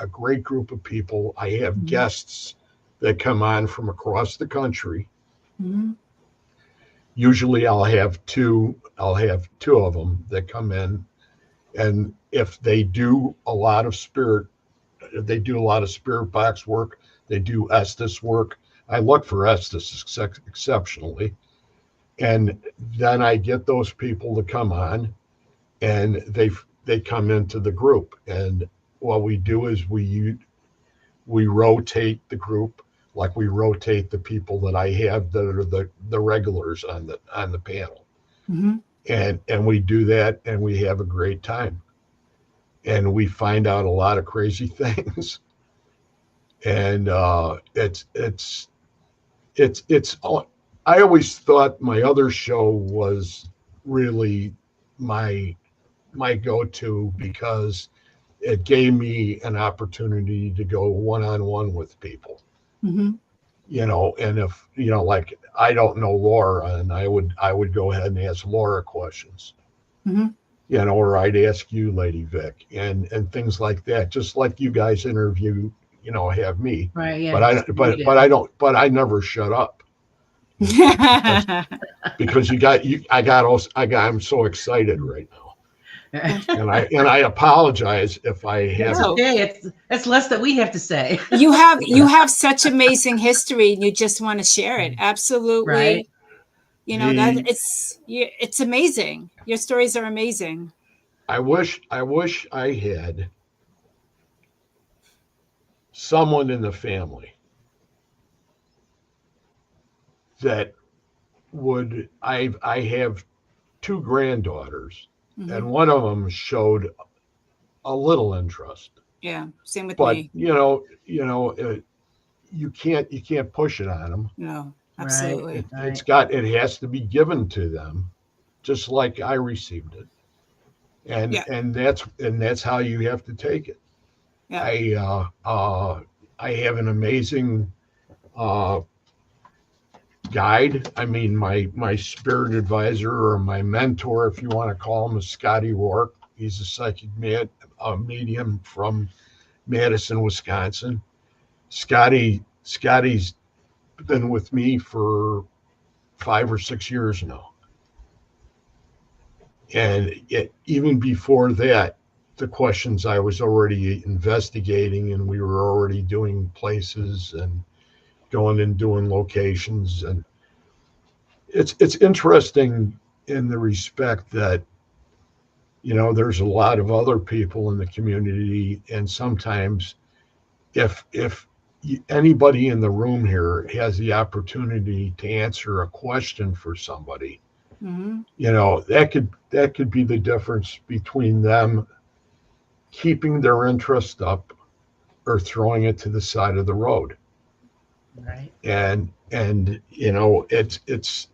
Speaker 3: great group of people. I have
Speaker 1: Mm-hmm.
Speaker 3: guests that come on from across the country.
Speaker 1: Mm-hmm.
Speaker 3: Usually I'll have two of them that come in, and if they do a lot of spirit box work, they do Estes work. I look for Estes exceptionally, and then I get those people to come on, and they come into the group, and what we do is we rotate the group, like we rotate the people that I have that are the regulars on the panel.
Speaker 1: Mm-hmm.
Speaker 3: And we do that, and we have a great time, and we find out a lot of crazy things, and it's I always thought my other show was really my go-to, because it gave me an opportunity to go one-on-one with people.
Speaker 1: Mm-hmm.
Speaker 3: And if like I don't know Laura, and I would go ahead and ask Laura questions.
Speaker 1: Mm-hmm.
Speaker 3: Or I'd ask you, Lady Vic, and things like that, just like you guys interview, have me.
Speaker 2: Right. Yeah.
Speaker 3: But I never shut up, because I'm so excited right now. And I apologize if I have.
Speaker 1: No.
Speaker 2: Okay, it's less that we have to say.
Speaker 1: you have such amazing history, and you just want to share it. Absolutely.
Speaker 2: Right.
Speaker 1: That it's amazing. Your stories are amazing.
Speaker 3: I wish I had someone in the family that would. I have two granddaughters,
Speaker 1: Mm-hmm.
Speaker 3: and one of them showed a little interest.
Speaker 1: Yeah, same with
Speaker 3: But
Speaker 1: me.
Speaker 3: you can't push it on them.
Speaker 1: No, absolutely.
Speaker 2: Right.
Speaker 3: It has to be given to them, just like I received it, and that's how you have to take it.
Speaker 1: Yeah.
Speaker 3: I have an amazing guide. I mean, my spirit advisor, or my mentor, if you want to call him, is Scotty Rourke. He's a psychic medium from Madison, Wisconsin. Scotty's been with me for 5 or 6 years now. And even before that, the questions I was already investigating, and we were already doing places and going and doing locations. And it's interesting in the respect that, there's a lot of other people in the community, and sometimes if anybody in the room here has the opportunity to answer a question for somebody,
Speaker 1: Mm-hmm.
Speaker 3: that could be the difference between them keeping their interest up or throwing it to the side of the road.
Speaker 2: Right.
Speaker 3: And it's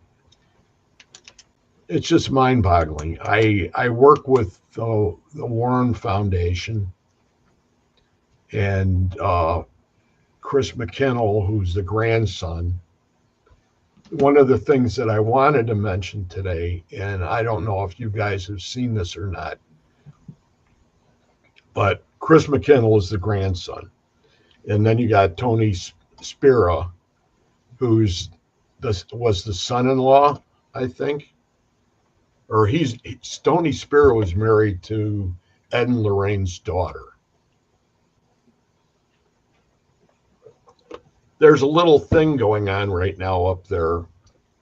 Speaker 3: just mind-boggling. I work with the Warren Foundation, and Chris McKinnell, who's the grandson. One of the things that I wanted to mention today, and I don't know if you guys have seen this or not, but Chris McKinnell is the grandson. And then you got Tony Spira, who's was the son-in-law, I think. Or Tony Spira was married to Ed and Lorraine's daughter. There's a little thing going on right now up there,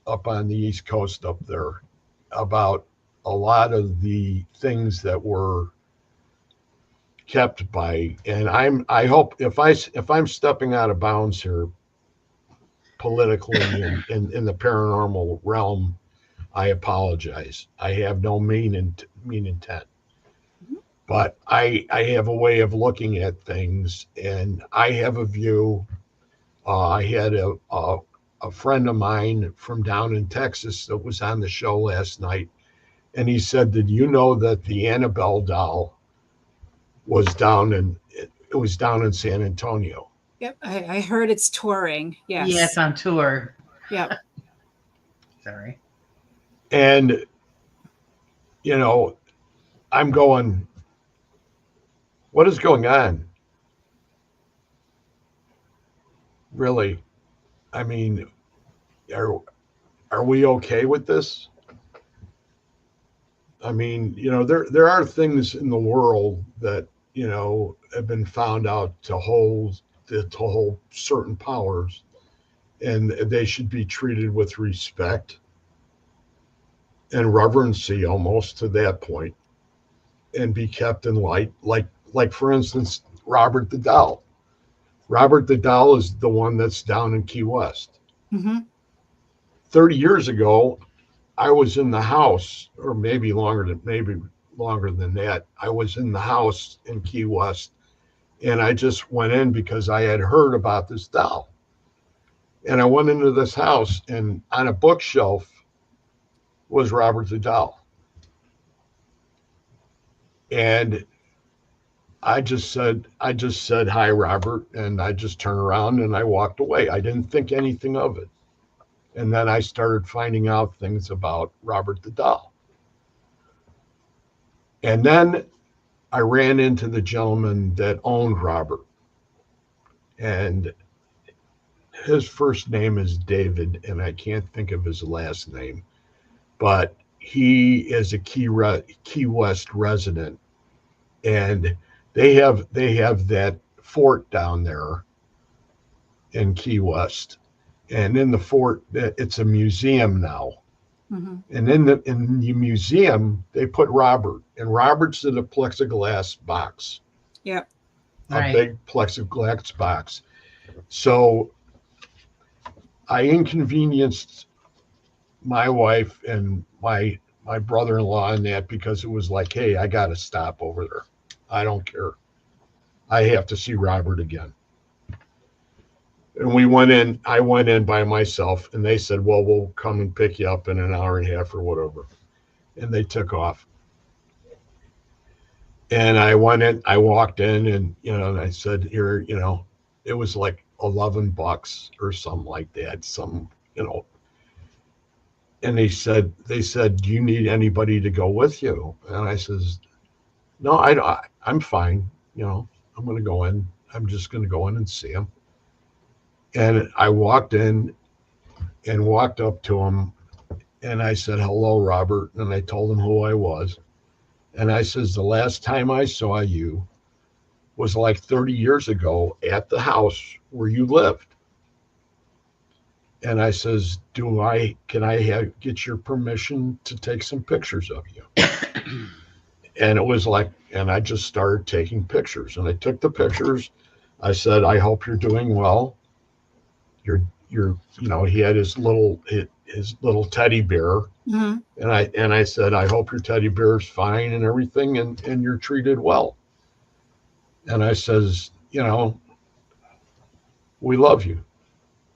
Speaker 3: up on the East Coast up there, about a lot of the things that were kept by, and I hope if I'm stepping out of bounds here politically in the paranormal realm, I apologize. I have no mean intent. But I have a way of looking at things, and I have a view. I had a friend of mine from down in Texas that was on the show last night, and he said, "Did you know that the Annabelle doll was down in San Antonio?"
Speaker 1: Yep, I heard it's touring. Yes.
Speaker 2: Yeah, it's on tour.
Speaker 1: Yep.
Speaker 2: Sorry.
Speaker 3: And I'm going, what is going on? Really? I mean, are we okay with this? I mean, there are things in the world that, have been found out to hold certain powers, and they should be treated with respect and reverency almost to that point, and be kept in light. Like for instance, Robert the Doll. Robert the Doll is the one that's down in Key West.
Speaker 1: Mm-hmm.
Speaker 3: 30 years ago, I was in the house, or maybe longer than that. I was in the house in Key West, and I just went in because I had heard about this doll. And I went into this house, and on a bookshelf was Robert the Doll. And I just said, "Hi, Robert," and I just turned around and I walked away. I didn't think anything of it. And then I started finding out things about Robert the Doll. And then I ran into the gentleman that owned Robert. And his first name is David, and I can't think of his last name. But he is a Key West resident. And they have that fort down there in Key West. And in the fort, it's a museum now.
Speaker 1: Mm-hmm.
Speaker 3: And in the museum, they put Robert, and Robert's in a plexiglass box.
Speaker 1: Yep.
Speaker 3: A big plexiglass box. So I inconvenienced my wife and my brother-in-law in that, because it was like, hey, I got to stop over there. I don't care. I have to see Robert again. And I went in by myself, and they said, well, we'll come and pick you up in an hour and a half or whatever. And they took off. And I walked in, and, and I said, here, it was like $11 or something like that. And they said, do you need anybody to go with you? And I says, no, I'm fine. I'm going to go in. I'm just going to go in and see him. And I walked in and walked up to him, and I said, hello, Robert. And I told him who I was. And I says, the last time I saw you was like 30 years ago at the house where you lived. And I says, can I get your permission to take some pictures of you? And it was like, and I just started taking pictures, and I took the pictures. I said, I hope you're doing well. You're, he had his little teddy bear.
Speaker 1: Mm-hmm.
Speaker 3: And I said, I hope your teddy bear is fine and everything, and you're treated well. And I says, we love you.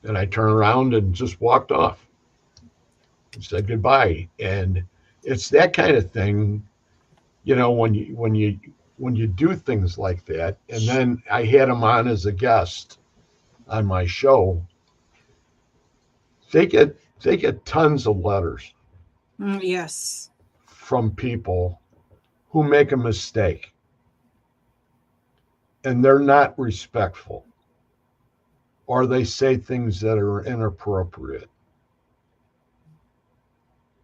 Speaker 3: And I turned around and just walked off and said goodbye. And it's that kind of thing, when you do things like that. And then I had him on as a guest on my show. They get tons of letters.
Speaker 1: Yes.
Speaker 3: From people who make a mistake and they're not respectful, or they say things that are inappropriate.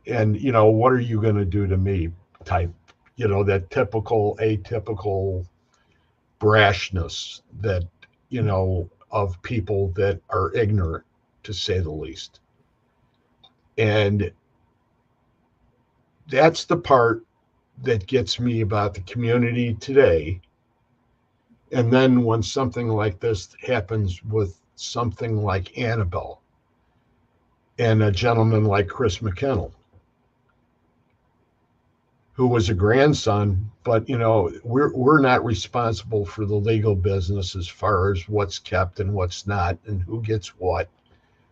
Speaker 3: And, what are you going to do to me type, that typical atypical brashness that, of people that are ignorant, to say the least. And that's the part that gets me about the community today. And then when something like this happens with something like Annabelle and a gentleman like Chris McKinnell, who was a grandson, but we're not responsible for the legal business as far as what's kept and what's not and who gets what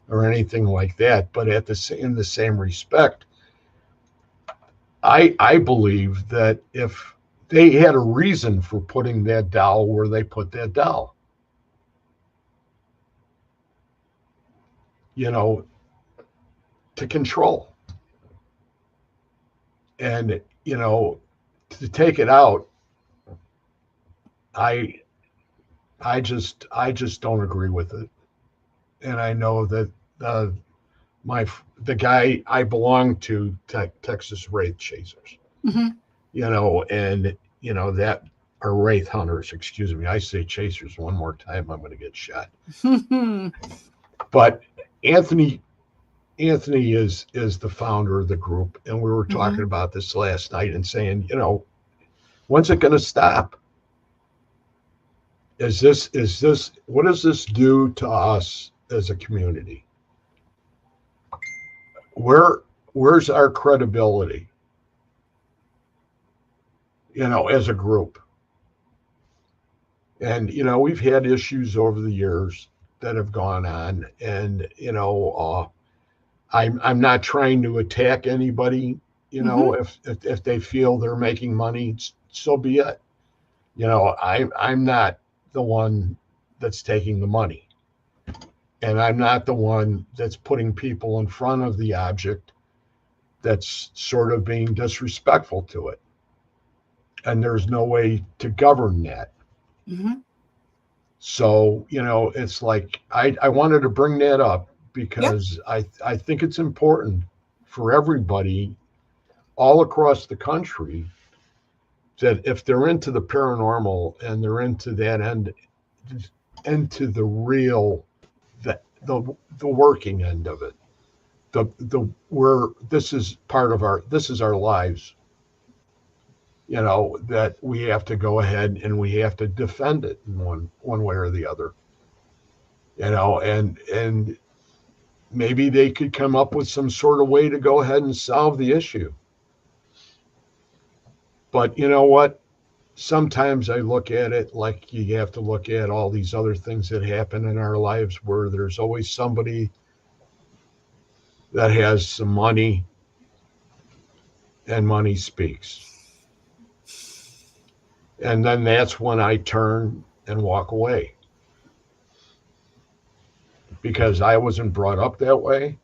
Speaker 3: or anything like that. But in the same respect, I believe that if they had a reason for putting that doll where they put that doll, to control. And, to take it out, I just don't agree with it. And I know that the guy I belong to, Texas Wraith Chasers,
Speaker 1: Mm-hmm.
Speaker 3: That are Wraith Hunters, excuse me. I say Chasers one more time, I'm going to get shot. But Anthony is the founder of the group, and we were talking about this last night and saying, when's it going to stop? Is this what does this do to us as a community? Where's our credibility? As a group. And we've had issues over the years that have gone on, and I'm not trying to attack anybody. If they feel they're making money, so be it. I'm not the one that's taking the money, and I'm not the one that's putting people in front of the object that's sort of being disrespectful to it. And there's no way to govern that.
Speaker 1: Mm-hmm.
Speaker 3: So, it's like I wanted to bring that up because I think it's important for everybody all across the country that if they're into the paranormal and they're into that end, into the real, the working end of it, where this is our lives, that we have to go ahead and we have to defend it in one way or the other, and maybe they could come up with some sort of way to go ahead and solve the issue. But you know what? Sometimes I look at it like you have to look at all these other things that happen in our lives where there's always somebody that has some money and money speaks. And then that's when I turn and walk away. Because I wasn't brought up that way.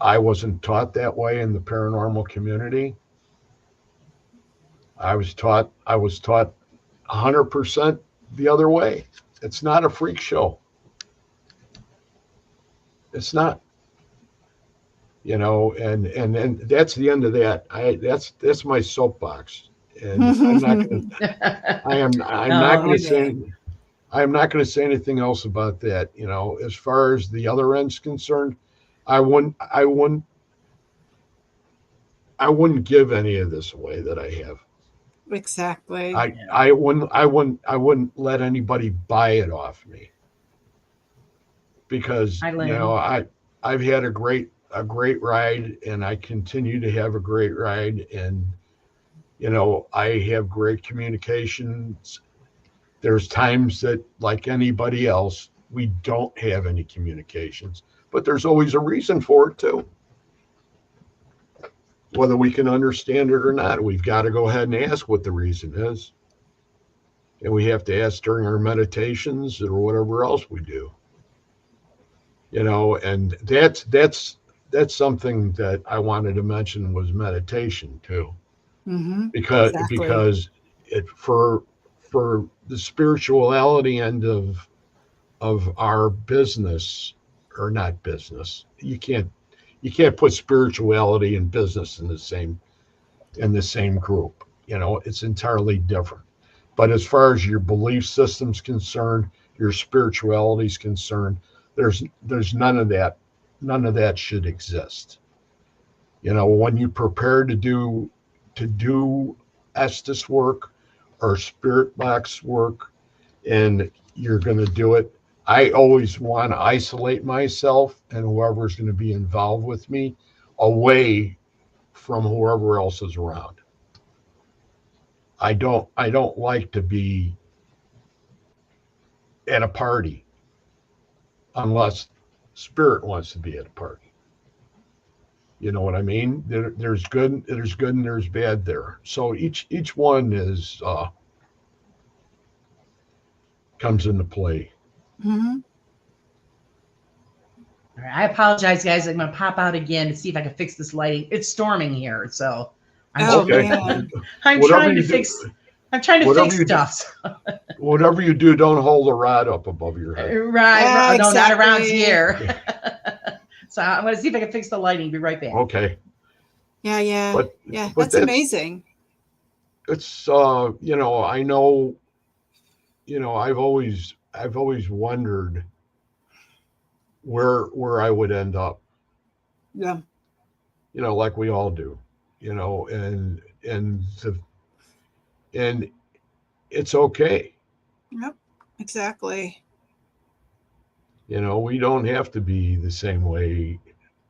Speaker 3: I wasn't taught that way in the paranormal community. I was taught 100% the other way. It's not a freak show. It's not. And that's the end of that. That's my soapbox. And I'm not going to I'm not going to say anything else about that. As far as the other end's concerned, I wouldn't I wouldn't give any of this away that I have.
Speaker 1: Exactly.
Speaker 3: I wouldn't let anybody buy it off me, because
Speaker 2: Hi, Lynn.
Speaker 3: I've had a great ride, and I continue to have a great ride, and I have great communications. There's times that, like anybody else, we don't have any communications, but there's always a reason for it too. Whether we can understand it or not, we've got to go ahead and ask what the reason is. And we have to ask during our meditations or whatever else we do. And that's something that I wanted to mention, was meditation too. Because it for the spirituality end of our business, or not business. You can't put spirituality and business in the same group. It's entirely different. But as far as your belief system's concerned, your spirituality is concerned, there's none of that. None of that should exist. When you prepare to do Estes work or spirit box work, and you're going to do it, I always want to isolate myself and whoever's going to be involved with me away from whoever else is around. I don't like to be at a party unless spirit wants to be at a party. You know what I mean? There's good and there's bad there. So each one is comes into play.
Speaker 1: Mm-hmm.
Speaker 2: All right, I apologize, guys. I'm going to pop out again to see if I can fix this lighting. It's storming here, so I'm trying to fix stuff.
Speaker 3: Whatever you do, don't hold a rod up above your head.
Speaker 2: Right.
Speaker 1: Yeah,
Speaker 2: no,
Speaker 1: exactly.
Speaker 2: not around here. So I'm going to see if I can fix the lighting. Be right back.
Speaker 3: Okay.
Speaker 1: Yeah.
Speaker 3: But
Speaker 1: That's amazing.
Speaker 3: It's I know, I've always wondered where I would end up.
Speaker 1: Yeah.
Speaker 3: Like we all do. And it's okay.
Speaker 1: Yep. Exactly.
Speaker 3: We don't have to be the same way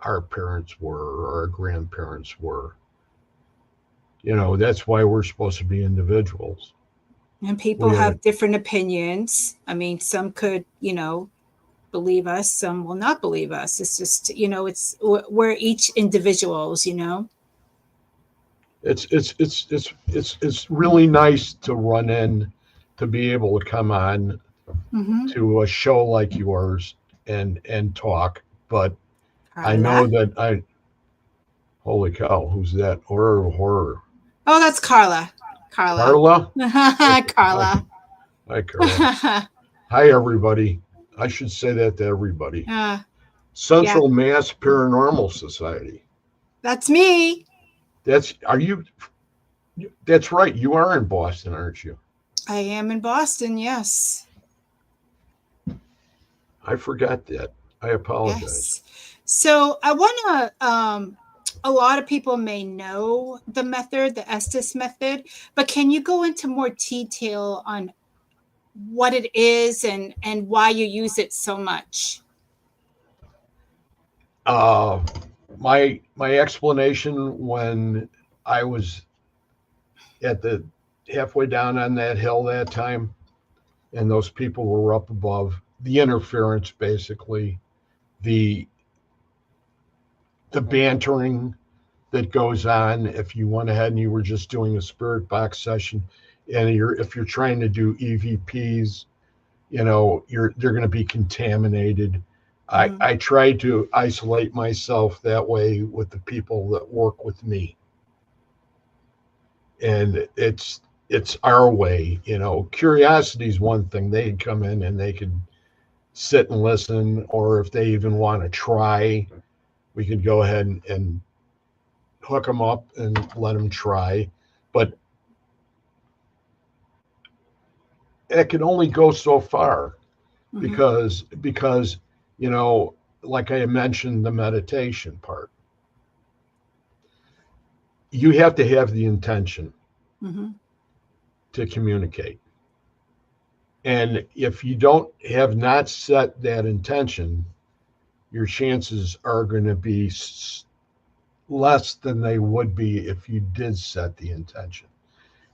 Speaker 3: our parents were or our grandparents were. That's why we're supposed to be individuals.
Speaker 1: And people have different opinions. I mean, some could, believe us, some will not believe us. It's just, we're each individuals,
Speaker 3: It's really nice to run in, to be able to come on to a show like yours and talk. But Carla. I know that holy cow, who's that? Horror.
Speaker 1: Oh, that's Carla.
Speaker 3: Carla?
Speaker 1: Carla.
Speaker 3: Hi, Carla. Hi, everybody. I should say that to everybody. Central Mass Paranormal Society.
Speaker 1: That's me.
Speaker 3: That's right. You are in Boston, aren't you?
Speaker 1: I am in Boston, yes.
Speaker 3: I forgot that. I apologize.
Speaker 1: Yes. So I want to, a lot of people may know the method, the Estes method, but can you go into more detail on what it is and why you use it so much?
Speaker 3: My explanation, when I was at the halfway down on that hill that time, and those people were up above, the interference, basically, the bantering that goes on if you went ahead and you were just doing a spirit box session, and if you're trying to do EVPs, they're going to be contaminated. I try to isolate myself that way with the people that work with me, and it's our way. Curiosity is one thing. They can come in and they could sit and listen, or if they even want to try, we could go ahead and hook them up and let them try. But it can only go so far, because like I mentioned, the meditation part. you have to have the intention
Speaker 1: Mm-hmm.
Speaker 3: to communicate. And if you don't have not set that intention, your chances are going to be less than they would be if you did set the intention.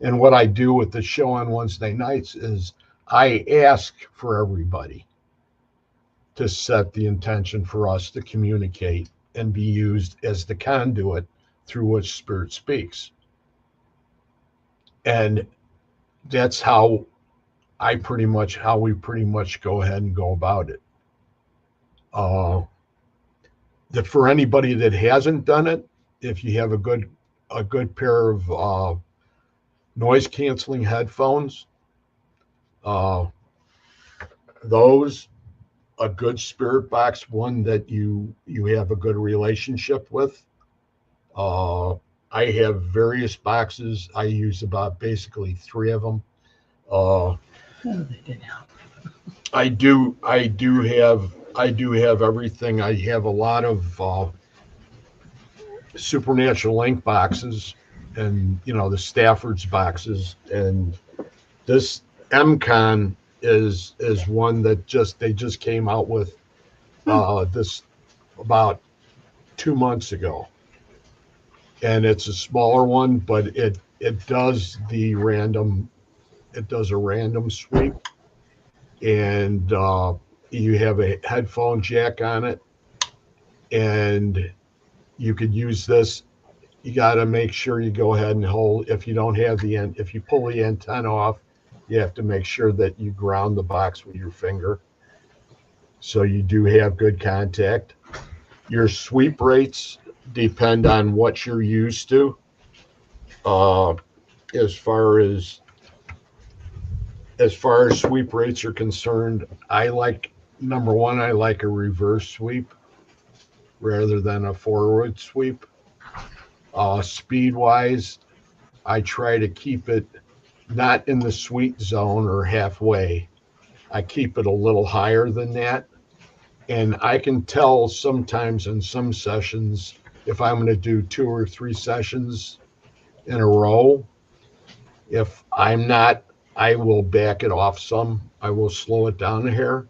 Speaker 3: And what I do with the show on Wednesday nights is I ask for everybody to set the intention for us to communicate and be used as the conduit through which Spirit speaks. And that's how we pretty much go ahead and go about it. For anybody that hasn't done it, if you have a good pair of noise canceling headphones, those, a good spirit box, one that you have a good relationship with. I have various boxes. I use about basically 3 of them.
Speaker 2: They didn't help.
Speaker 3: I do have everything. I have a lot of Supernatural Ink boxes, and the Stafford's boxes, and this MCon is one that they just came out with this about 2 months ago, and it's a smaller one, but it does a random sweep, and you have a headphone jack on it, and you could use this. You got to make sure you go ahead and hold. If you don't have if you pull the antenna off, you have to make sure that you ground the box with your finger, so you do have good contact. Your sweep rates depend on what you're used to. As far as sweep rates are concerned, number one, I like a reverse sweep rather than a forward sweep. Speed wise, I try to keep it not in the sweet zone or halfway. I keep it a little higher than that. And I can tell sometimes in some sessions, if I'm going to do 2 or 3 sessions in a row, if I'm not, I will back it off some. I will slow it down a hair.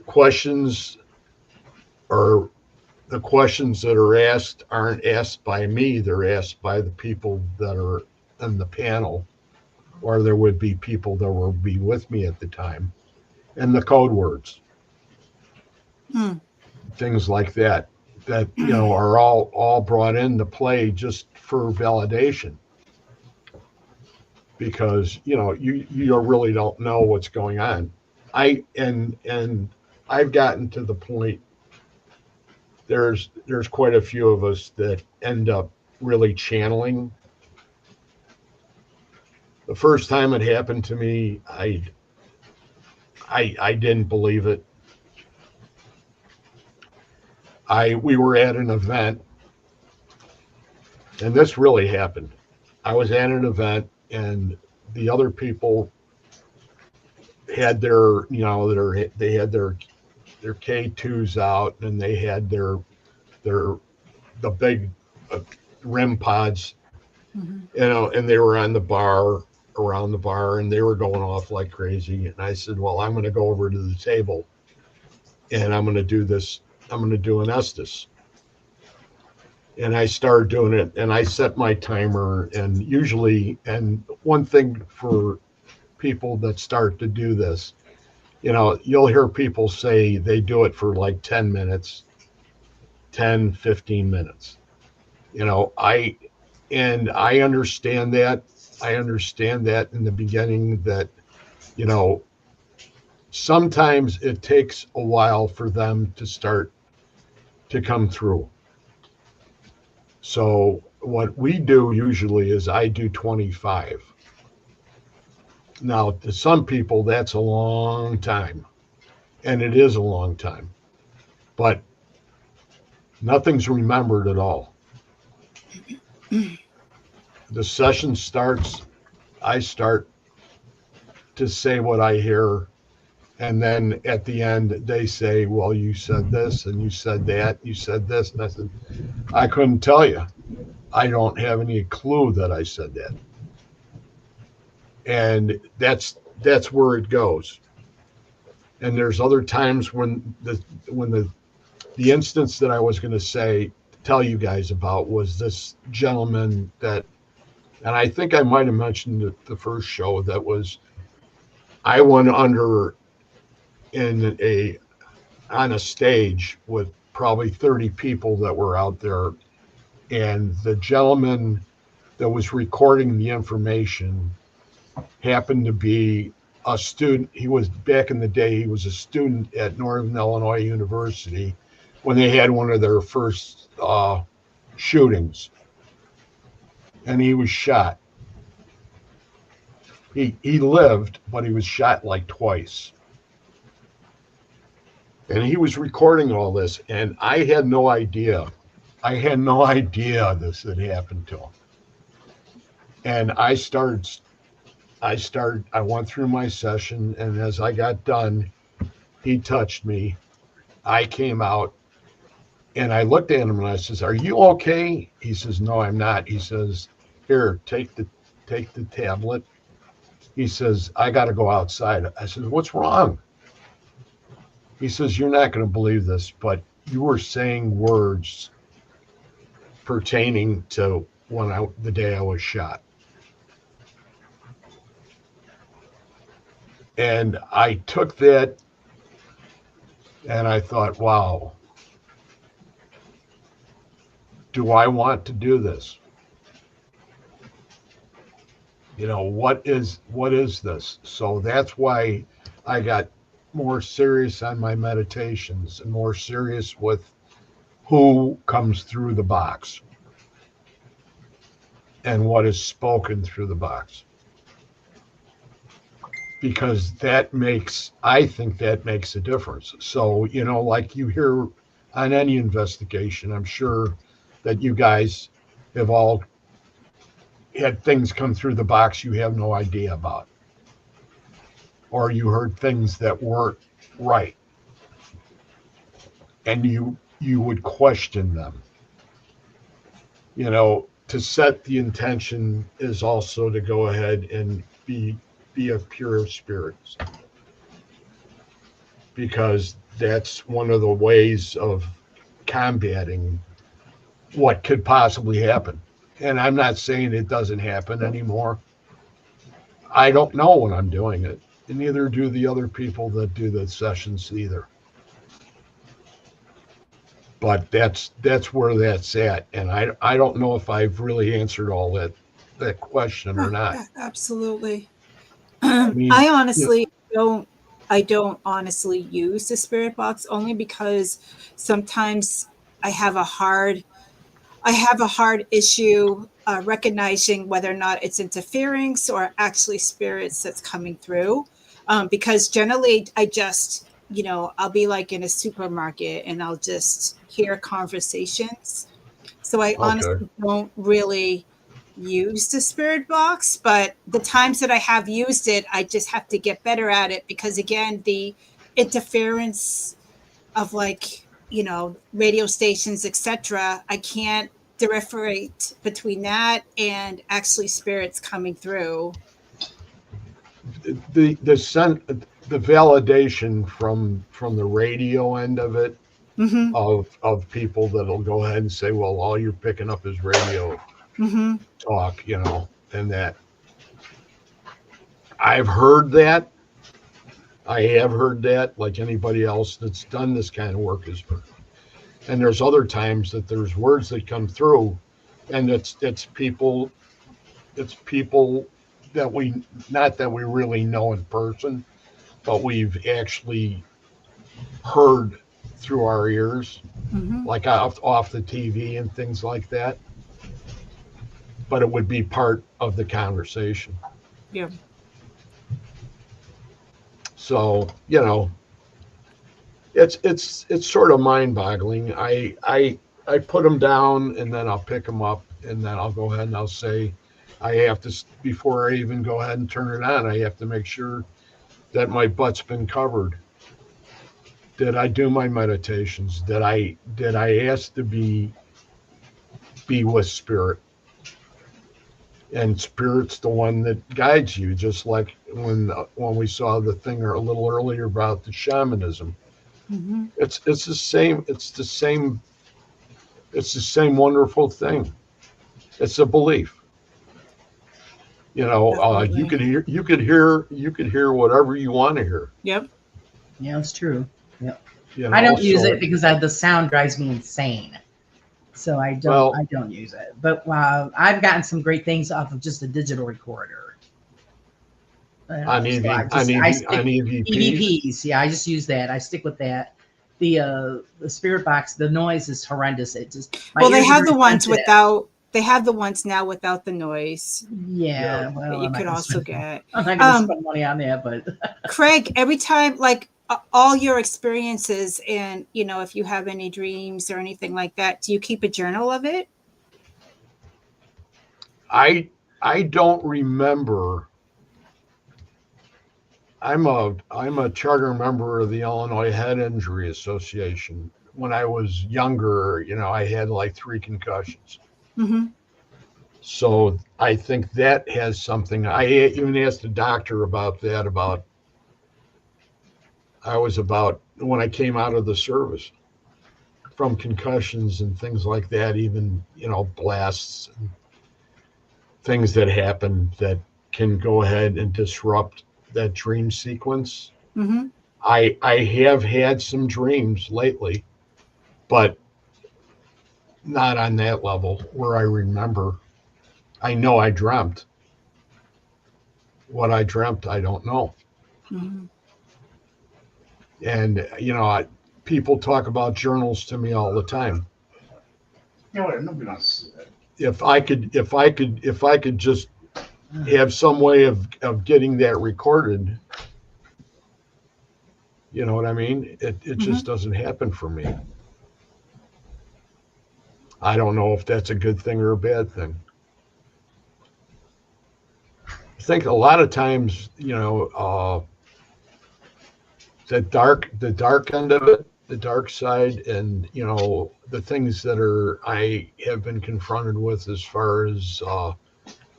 Speaker 3: Questions are the questions that are asked aren't asked by me. They're asked by the people that are in the panel, or there would be people that will be with me at the time, and the code words, things like that are all brought into play just for validation, because you really don't know what's going on. I've gotten to the point. There's quite a few of us that end up really channeling. The first time it happened to me, I didn't believe it. We were at an event, and this really happened. I was at an event, and the other people had their K2s out, and they had the big REM pods, and they were on the bar, around the bar, and they were going off like crazy. And I said, well, I'm going to go over to the table, and I'm going to do this. I'm going to do an Estes. And I started doing it, and I set my timer, and one thing for people that start to do this, you'll hear people say they do it for like 10 minutes, 10, 15 minutes. I understand that. I understand that in the beginning that, sometimes it takes a while for them to start to come through. So what we do usually is I do 25. Now, to some people, that's a long time, and it is a long time, but nothing's remembered at all. The session starts, I start to say what I hear, and then at the end, they say, well, you said this, and you said that, you said this, and I said, I couldn't tell you. I don't have any clue that I said that. And that's where it goes. And there's other times when the instance that I was going to tell you guys about was this gentleman that, and I think I might have mentioned it the first show, that was, I went under on a stage with probably 30 people that were out there, and the gentleman that was recording the information happened to be a student. He was, back in the day, he was a student at Northern Illinois University when they had one of their first shootings, and he was shot. He lived, but he was shot like twice. And he was recording all this, and I had no idea. I had no idea this had happened to him. And I went through my session, and as I got done, he touched me. I came out, and I looked at him, and I says, "Are you okay?" He says, "No, I'm not." He says, "Here, take the tablet." He says, "I got to go outside." I said, "What's wrong?" He says, "You're not going to believe this, but you were saying words pertaining to the day I was shot." And I took that and I thought, wow, do I want to do this? You know, what is this? So that's why I got more serious on my meditations and more serious with who comes through the box and what is spoken through the box. Because I think that makes a difference. So, you know, like you hear on any investigation, I'm sure that you guys have all had things come through the box you have no idea about. Or you heard things that weren't right. And you would question them. You know, to set the intention is also to go ahead and be of pure spirits, because that's one of the ways of combating what could possibly happen. And I'm not saying it doesn't happen anymore. I don't know when I'm doing it, and neither do the other people that do the sessions either. But that's where that's at. And I don't know if I've really answered all that question or not.
Speaker 1: Yeah, absolutely.
Speaker 3: I mean,
Speaker 1: I honestly don't honestly use the spirit box, only because sometimes I have a hard issue recognizing whether or not it's interference or actually spirits that's coming through. Because generally I just, you know, I'll be like in a supermarket and I'll just hear conversations. So I honestly don't really use the spirit box, but the times that I have used it, I just have to get better at it, because again, the interference of, like, you know, radio stations, etc., I can't differentiate between that and actually spirits coming through.
Speaker 3: The validation from the radio end of it,
Speaker 1: Mm-hmm.
Speaker 3: of people that'll go ahead and say, well, all you're picking up is radio
Speaker 1: Mm-hmm.
Speaker 3: talk, you know, and that. I've heard that. I have heard that, like anybody else that's done this kind of work has heard. And there's other times that there's words that come through, and it's people that we, not that we really know in person, but we've actually heard through our ears,
Speaker 1: Mm-hmm.
Speaker 3: like off the TV and things like that. But it would be part of the conversation.
Speaker 1: Yeah.
Speaker 3: So, you know, it's sort of mind-boggling. I put them down, and then I'll pick them up, and then I'll go ahead and I'll say, I have to, before I even go ahead and turn it on, I have to make sure that my butt's been covered. Did I do my meditations? Did I ask to be be with spirit. And spirit's the one that guides you, just like when we saw the thing a little earlier about the shamanism.
Speaker 1: Mm-hmm.
Speaker 3: It's the same. It's the same wonderful thing. It's a belief. You know, you could hear whatever you want to hear.
Speaker 1: Yep.
Speaker 2: Yeah, it's true. Yep.
Speaker 3: You know,
Speaker 2: I don't use
Speaker 3: so
Speaker 2: it because the sound drives me insane. So I don't use it. But I've gotten some great things off of just a digital recorder.
Speaker 3: On EVPs.
Speaker 2: EVPs. Yeah, I just use that. I stick with that. The spirit box, the noise is horrendous. It just
Speaker 1: they have the ones without. They have the ones now without the noise.
Speaker 2: Yeah, well,
Speaker 1: that you could also get.
Speaker 2: I'm not going to spend money on that, but
Speaker 1: Craig, every time, like all your experiences, and you know, if you have any dreams or anything like that, do you keep a journal of it?
Speaker 3: I don't remember. I'm a charter member of the Illinois Head Injury Association. When I was younger, you know, I had like 3 concussions.
Speaker 1: Mm-hmm.
Speaker 3: So I think that has something. I even asked the doctor about that. When I came out of the service from concussions and things like that, even, you know, blasts and things that happen that can go ahead and disrupt that dream sequence.
Speaker 1: Mm-hmm.
Speaker 3: I have had some dreams lately, but not on that level where I remember. I know I dreamt. What I dreamt, I don't know.
Speaker 1: Mm-hmm.
Speaker 3: And, you know, people talk about journals to me all the time. If I could just have some way of getting that recorded, you know what I mean? It just doesn't happen for me. I don't know if that's a good thing or a bad thing. I think a lot of times, you know, the dark end of it, the dark side, and, you know, the things that I have been confronted with as far as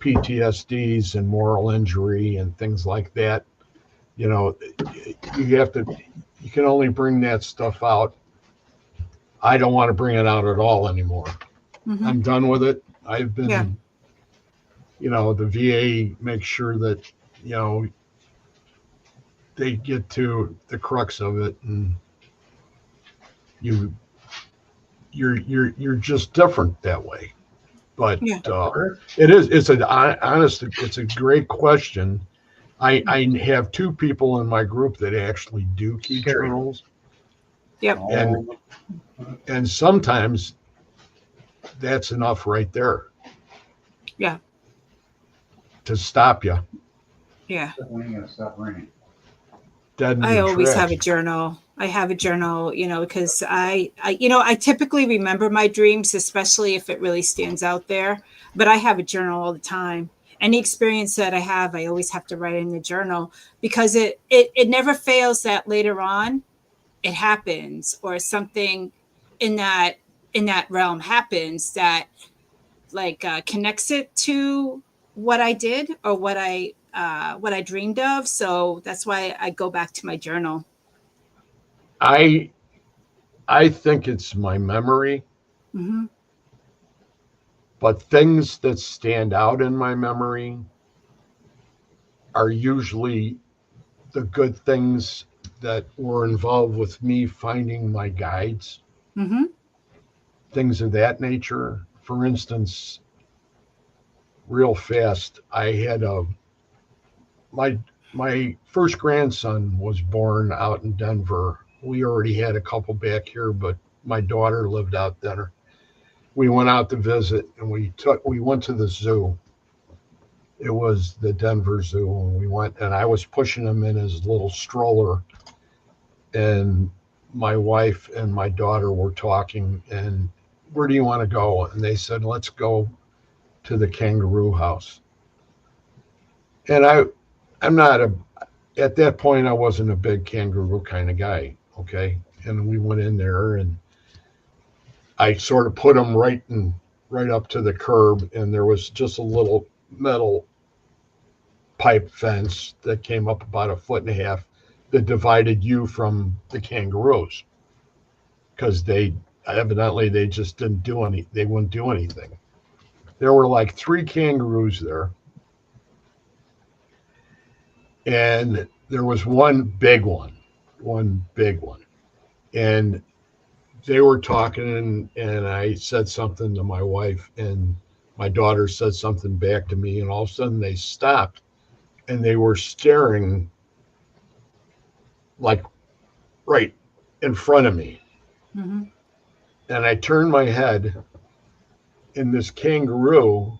Speaker 3: PTSDs and moral injury and things like that, you know, you can only bring that stuff out. I don't want to bring it out at all anymore. Mm-hmm. I'm done with it. I've been, you know, the VA makes sure that, you know, they get to the crux of it, and you're just different that way. But it's a great question. I have 2 people in my group that actually do keep journals.
Speaker 1: Yep.
Speaker 3: And sometimes that's enough right there.
Speaker 1: Yeah.
Speaker 3: To stop you.
Speaker 1: Yeah.
Speaker 3: Stop raining. I
Speaker 1: always have a journal. I have a journal, you know, because I typically remember my dreams, especially if it really stands out there. But I have a journal all the time. Any experience that I have, I always have to write in the journal, because it never fails that later on it happens, or something in that realm happens that like connects it to what I did or what I dreamed of. So that's why I go back to my journal.
Speaker 3: I think it's my memory.
Speaker 1: Mm-hmm.
Speaker 3: But things that stand out in my memory are usually the good things that were involved with me finding my guides.
Speaker 1: Mm-hmm.
Speaker 3: Things of that nature. For instance, real fast, I had my first grandson was born out in Denver. We already had a couple back here, but my daughter lived out there. We went out to visit, and we went to the zoo. It was the Denver Zoo, and we went, and I was pushing him in his little stroller, and my wife and my daughter were talking, and where do you want to go? And they said, let's go to the kangaroo house. And at that point, I wasn't a big kangaroo kind of guy. Okay. And we went in there, and I sort of put him right right up to the curb, and there was just a little metal pipe fence that came up about 1.5 feet that divided you from the kangaroos, because they just didn't do any, they wouldn't do anything. There were like 3 kangaroos there, and there was one big one, and they were talking, and I said something to my wife, and my daughter said something back to me, and all of a sudden they stopped, and they were staring like right in front of me.
Speaker 1: Mm-hmm.
Speaker 3: And I turned my head, and this kangaroo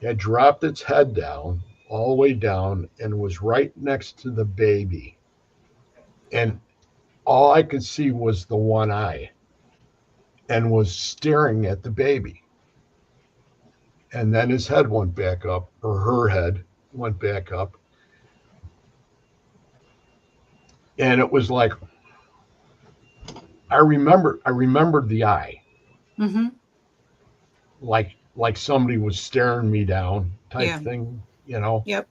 Speaker 3: had dropped its head down, all the way down, and was right next to the baby. And all I could see was the one eye, and was staring at the baby. And then his head went back up, or her head went back up. And it was like, I remembered the eye.
Speaker 1: Mm-hmm.
Speaker 3: Like somebody was staring me down type
Speaker 1: Yeah.
Speaker 3: thing, you know?
Speaker 1: Yep.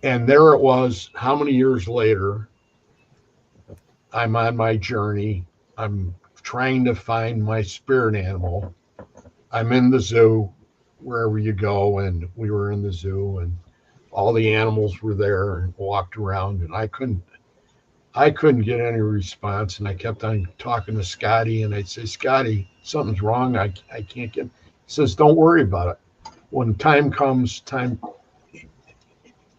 Speaker 3: And there it was, how many years later, I'm on my journey. I'm trying to find my spirit animal. I'm in the zoo, wherever you go, and we were in the zoo, and all the animals were there and walked around, and I couldn't get any response, and I kept on talking to Scotty, and I'd say, Scotty, something's wrong. I can't get. He says, don't worry about it. When time comes,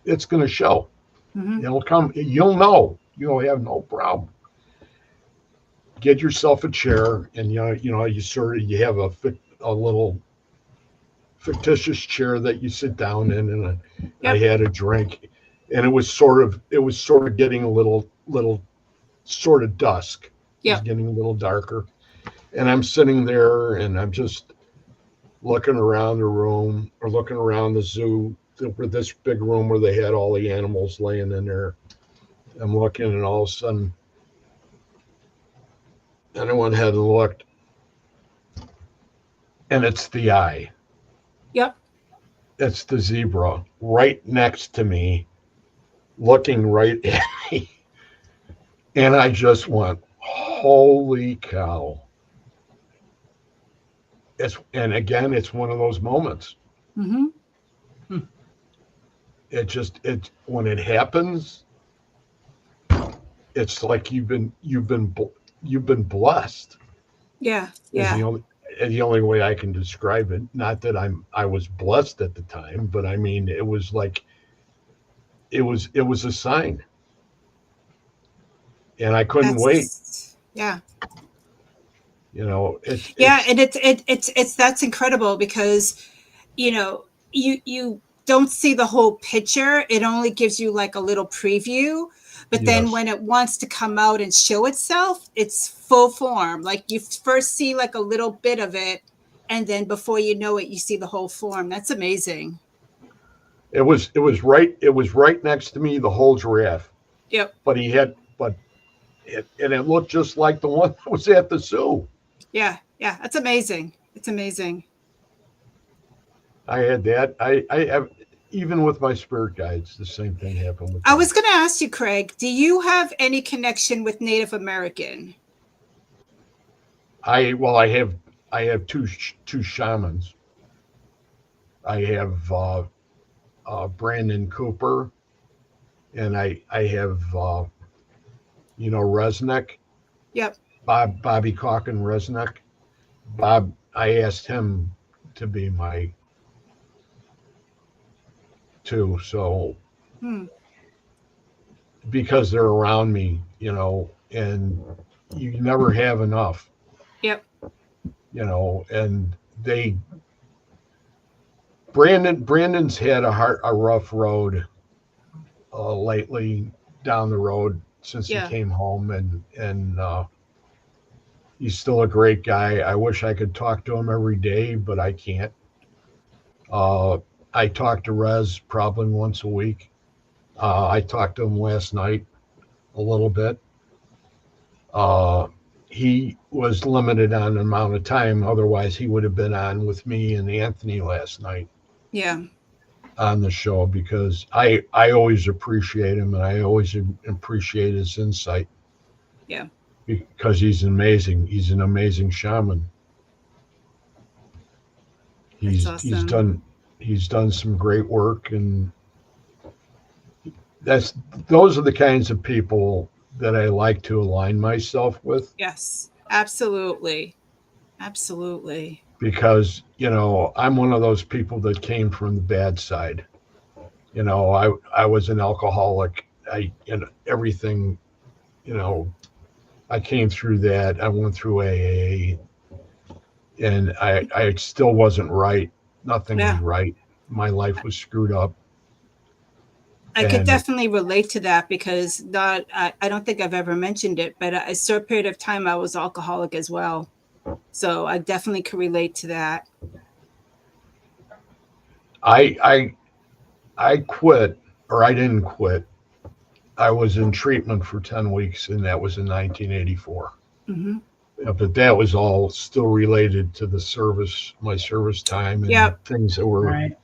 Speaker 3: it's going to show.
Speaker 1: Mm-hmm.
Speaker 3: It'll come. You'll know. You'll have no problem. Get yourself a chair, and you have a little fictitious chair that you sit down in, and
Speaker 1: Yep.
Speaker 3: I had a drink, and it was sort of getting a little sort of dusk. It
Speaker 1: Yep.
Speaker 3: was getting a little darker, and I'm sitting there, and I'm just looking around the room, or looking around the zoo, with this big room where they had all the animals laying in there. I'm looking, and all of a sudden, and I went ahead and looked, and it's the eye.
Speaker 1: Yep.
Speaker 3: It's the zebra right next to me, looking right at me. And I just went, holy cow. And again, it's one of those moments.
Speaker 1: Mm-hmm.
Speaker 3: When it happens, it's like you've been blessed.
Speaker 1: Yeah.
Speaker 3: Is
Speaker 1: Yeah.
Speaker 3: the only way I can describe it. Not that I was blessed at the time, but I mean, it was like, it was a sign, and I couldn't wait.
Speaker 1: Yeah.
Speaker 3: And
Speaker 1: it's that's incredible, because you don't see the whole picture. It only gives you like a little preview, but then
Speaker 3: Yes.
Speaker 1: when it wants to come out and show itself, it's full form. Like you first see like a little bit of it, and then before you know it, you see the whole form. That's amazing.
Speaker 3: It was right next to me, the whole giraffe.
Speaker 1: Yep.
Speaker 3: But it looked just like the one that was at the zoo.
Speaker 1: Yeah. That's amazing. It's amazing.
Speaker 3: I had that. I have, even with my spirit guides, the same thing happened with
Speaker 1: I
Speaker 3: them.
Speaker 1: was going to ask you, Craig, do you have any connection with Native American?
Speaker 3: I have two shamans. I have Brandon Cooper, and I have Resnick.
Speaker 1: Yep.
Speaker 3: Bobby Calkin Resnick. Bob, I asked him to be my too, so because they're around me, and you never have enough.
Speaker 1: Yep.
Speaker 3: And Brandon's had a rough road lately down the road since he came home, and he's still a great guy. I wish I could talk to him every day, but I can't. I talk to Rez probably once a week. I talked to him last night a little bit. he was limited on the amount of time. Otherwise, he would have been on with me and Anthony last night
Speaker 1: Yeah.
Speaker 3: on the show, because I always appreciate him, and I always appreciate his insight.
Speaker 1: Yeah.
Speaker 3: Because he's amazing. He's an amazing shaman.
Speaker 1: That's
Speaker 3: He's
Speaker 1: awesome.
Speaker 3: done some great work, and those are the kinds of people that I like to align myself with,
Speaker 1: Yes. Absolutely. Absolutely.
Speaker 3: because I'm one of those people that came from the bad side. I was an alcoholic. Everything, I came through that. I went through AA, and I still wasn't right. Nothing was
Speaker 1: Yeah.
Speaker 3: right. My life was screwed up.
Speaker 1: I could
Speaker 3: And
Speaker 1: definitely relate to that because I don't think I've ever mentioned it, but a certain period of time I was alcoholic as well. So I definitely could relate to that.
Speaker 3: I quit, or I didn't quit. I was in treatment for 10 weeks, and that was in 1984.
Speaker 1: Mm-hmm.
Speaker 3: But that was all still related to my service time, and
Speaker 1: Yep.
Speaker 3: things that were,
Speaker 2: Right.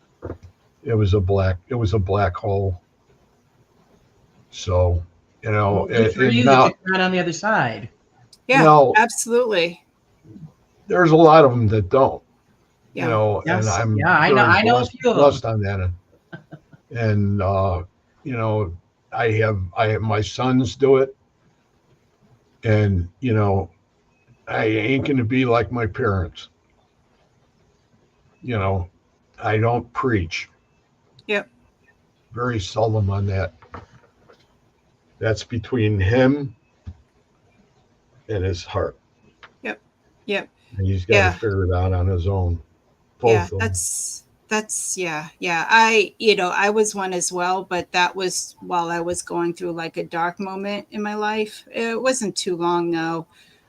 Speaker 3: it was a black hole. So,
Speaker 2: Well, good for
Speaker 3: and
Speaker 2: you that
Speaker 3: now,
Speaker 2: you come out on the other side.
Speaker 1: Yeah,
Speaker 3: well,
Speaker 1: absolutely.
Speaker 3: there's a lot of them that don't,
Speaker 1: Yeah.
Speaker 3: and
Speaker 2: Yes.
Speaker 3: I'm
Speaker 2: Yeah, I know.
Speaker 3: very
Speaker 2: I know a few of them.
Speaker 3: blessed on that. And, I have my sons do it, and, I ain't going to be like my parents. I don't preach.
Speaker 1: Yep.
Speaker 3: Very seldom on that. That's between him and his heart.
Speaker 1: Yep. Yep.
Speaker 3: And he's got to
Speaker 1: Yeah.
Speaker 3: figure it out on his own.
Speaker 1: Yeah.
Speaker 3: Both of them.
Speaker 1: That's yeah. I was one as well, but that was while I was going through like a dark moment in my life. It wasn't too long though.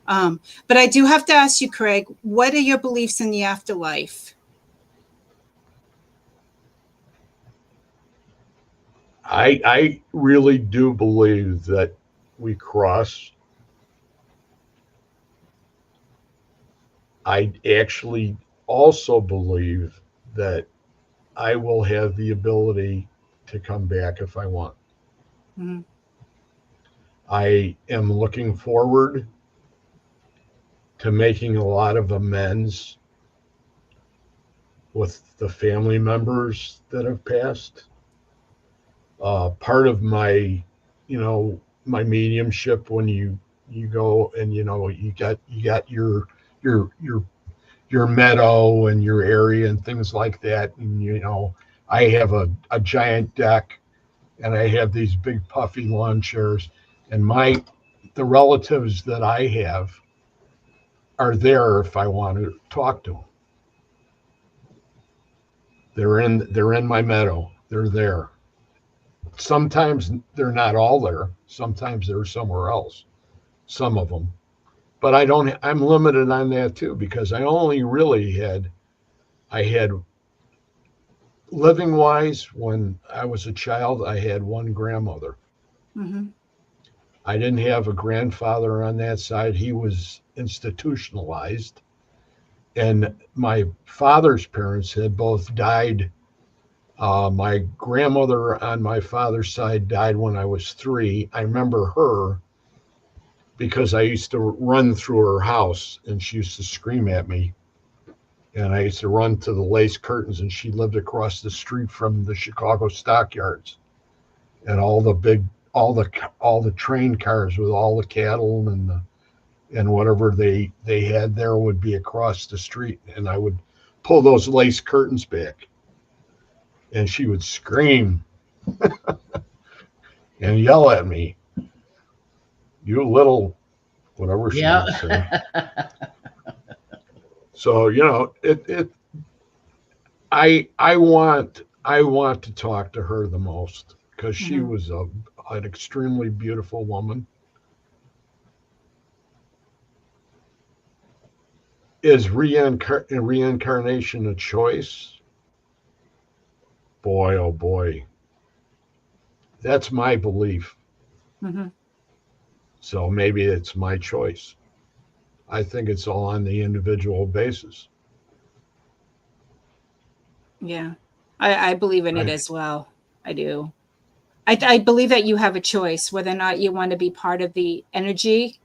Speaker 1: But I do have to ask you, Craig, what are your beliefs in the afterlife?
Speaker 3: I really do believe that we cross. I actually also believe that I will have the ability to come back if I want.
Speaker 1: Mm-hmm.
Speaker 3: I am looking forward to making a lot of amends with the family members that have passed. Part of my, my mediumship, when you go and you got your meadow and your area and things like that, and I have a giant deck, and I have these big puffy lawn chairs, and the relatives that I have are there if I want to talk to them. They're in my meadow. They're there. Sometimes they're not all there. Sometimes they're somewhere else. Some of them, but I'm limited on that too, because I had living wise, when I was a child, I had one grandmother.
Speaker 1: Mm-hmm.
Speaker 3: I didn't have a grandfather on that side. He was institutionalized, and my father's parents had both died. My grandmother on my father's side died when I was 3. I remember her because I used to run through her house, and she used to scream at me. And I used to run to the lace curtains, and she lived across the street from the Chicago stockyards, and all the train cars with all the cattle and whatever they had there would be across the street, and I would pull those lace curtains back, and she would scream and yell at me, "You little," whatever she
Speaker 2: Yeah.
Speaker 3: would say. So I want to talk to her the most, because she
Speaker 1: Mm-hmm.
Speaker 3: was an extremely beautiful woman. Is reincarnation a choice? Boy, oh boy, that's my belief.
Speaker 1: Mm-hmm.
Speaker 3: So maybe it's my choice. I think it's all on the individual basis.
Speaker 1: Yeah, I believe in it
Speaker 3: I,
Speaker 1: as well. I do. I believe that you have a choice whether or not you want to be part of the energy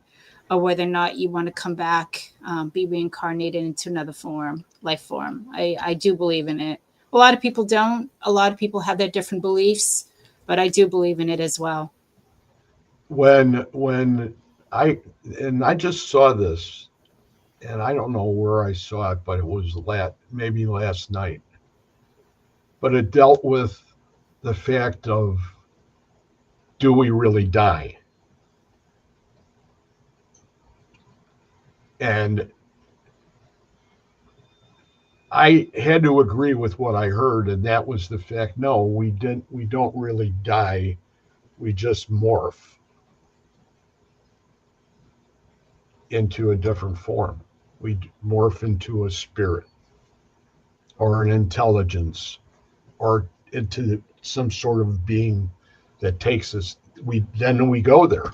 Speaker 1: or whether or not you want to come back, be reincarnated into another form, life form. I do believe in it. A lot of people don't. A lot of people have their different beliefs, but I do believe in it as well.
Speaker 3: when I just saw this, and I don't know where I saw it, but it was maybe last night. But it dealt with the fact of, do we really die? And I had to agree with what I heard, and that was the fact. No, we don't really die. We just morph into a different form. We morph into a spirit or an intelligence or into some sort of being that takes us. We go there.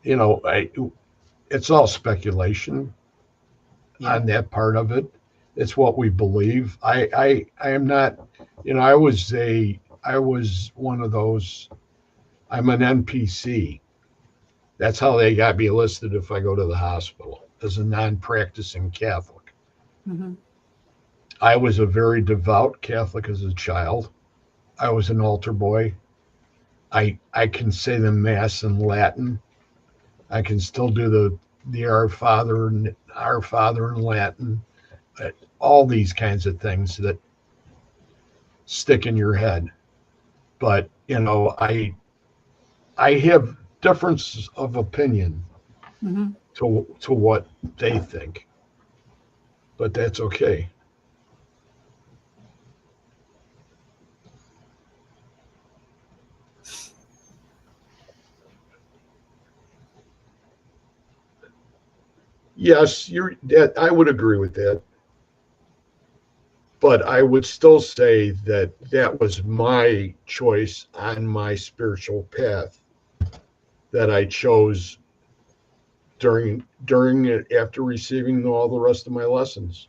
Speaker 3: You know, it's all speculation on that part of it. It's what we believe. I am not. You know, I was one of those. I'm an NPC. That's how they got me listed if I go to the hospital as a non-practicing Catholic.
Speaker 1: Mm-hmm.
Speaker 3: I was a very devout Catholic as a child. I was an altar boy. I can say the Mass in Latin. I can still do the Our Father in Latin. All these kinds of things that stick in your head. But you know, I have differences of opinion
Speaker 1: Mm-hmm.
Speaker 3: to what they think, but that's okay. Yes, I would agree with that, but I would still say that that was my choice on my spiritual path that I chose during it after receiving all the rest of my lessons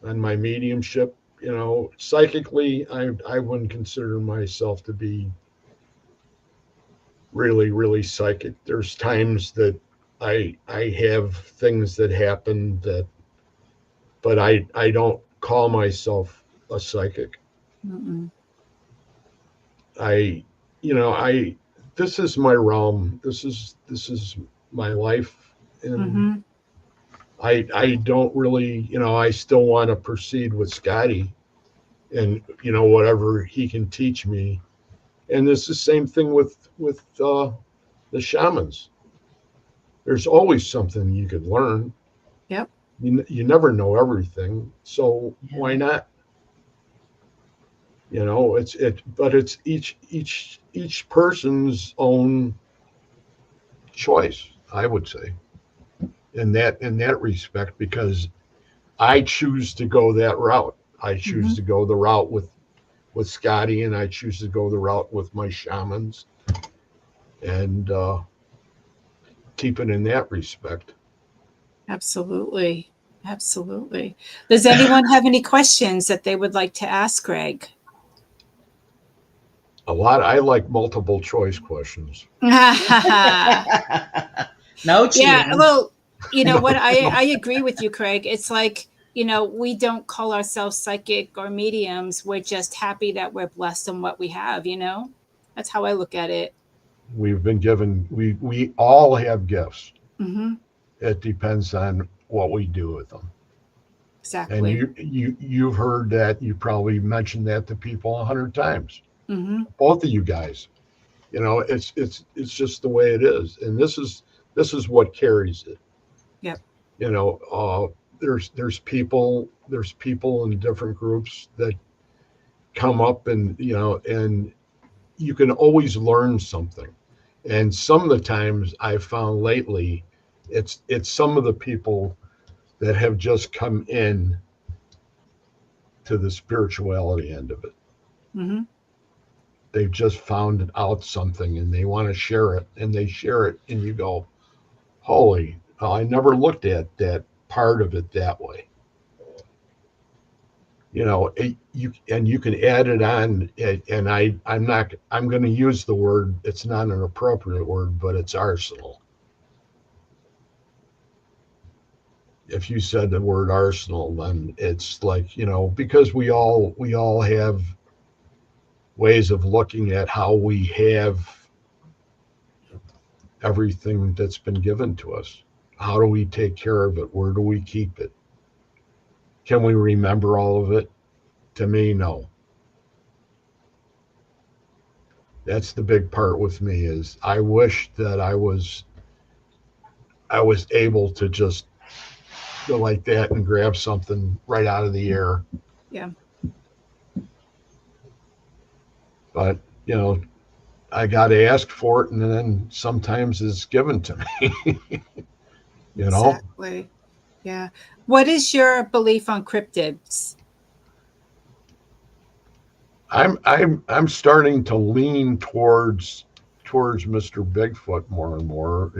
Speaker 3: on my mediumship. You know, psychically, I wouldn't consider myself to be really psychic. There's times that I have things that happen that, but I don't call myself a psychic.
Speaker 1: Mm-mm.
Speaker 3: I you know I This is my realm. This is my life, and
Speaker 1: Mm-hmm.
Speaker 3: I don't really, I still want to proceed with Scotty and whatever he can teach me. And it's the same thing with the shamans. There's always something you could learn.
Speaker 1: Yep.
Speaker 3: You never know everything, so
Speaker 2: Yeah.
Speaker 3: why not? But it's each person's own choice, I would say, in that respect, because I choose to go that route. I choose
Speaker 1: Mm-hmm.
Speaker 3: to go the route with Scotty, and I choose to go the route with my shamans, and keep it in that respect.
Speaker 1: Absolutely. Absolutely. Does anyone have any questions that they would like to ask Greg?
Speaker 3: I like multiple choice questions.
Speaker 1: Yeah,
Speaker 2: No cheating.
Speaker 1: well, you know what? I agree with you, Craig. It's like, we don't call ourselves psychic or mediums. We're just happy that we're blessed in what we have. That's how I look at it.
Speaker 3: We've been given, we all have gifts.
Speaker 1: Mm-hmm.
Speaker 3: It depends on what we do with them. And
Speaker 1: Exactly.
Speaker 3: you've heard that. You probably mentioned that to people 100 times.
Speaker 1: Mm-hmm.
Speaker 3: Both of you guys. It's just the way it is, and this is what carries it.
Speaker 1: Yep.
Speaker 3: There's people in different groups that come up, and you can always learn something. And some of the times I've found lately, it's some of the people that have just come in to the spirituality end of it.
Speaker 1: Mm-hmm.
Speaker 3: They've just found out something and they want to share it, and they share it, and you go, holy, I never looked at that part of it that way. You know, you can add it on, and I'm going to use the word. It's not an appropriate word, but it's arsenal. If you said the word arsenal, then it's like, you know, because we all have ways of looking at how we have everything that's been given to us. How do we take care of it? Where do we keep it? Can we remember all of it? To me, no. That's the big part with me is I wish that I was able to just go like that and grab something right out of the air.
Speaker 1: Yeah.
Speaker 3: But, you know, I got to ask for it, and then sometimes it's given to me. You know?
Speaker 1: Exactly. Yeah. What is your belief on cryptids?
Speaker 3: I'm starting to lean towards Mr. Bigfoot more and more.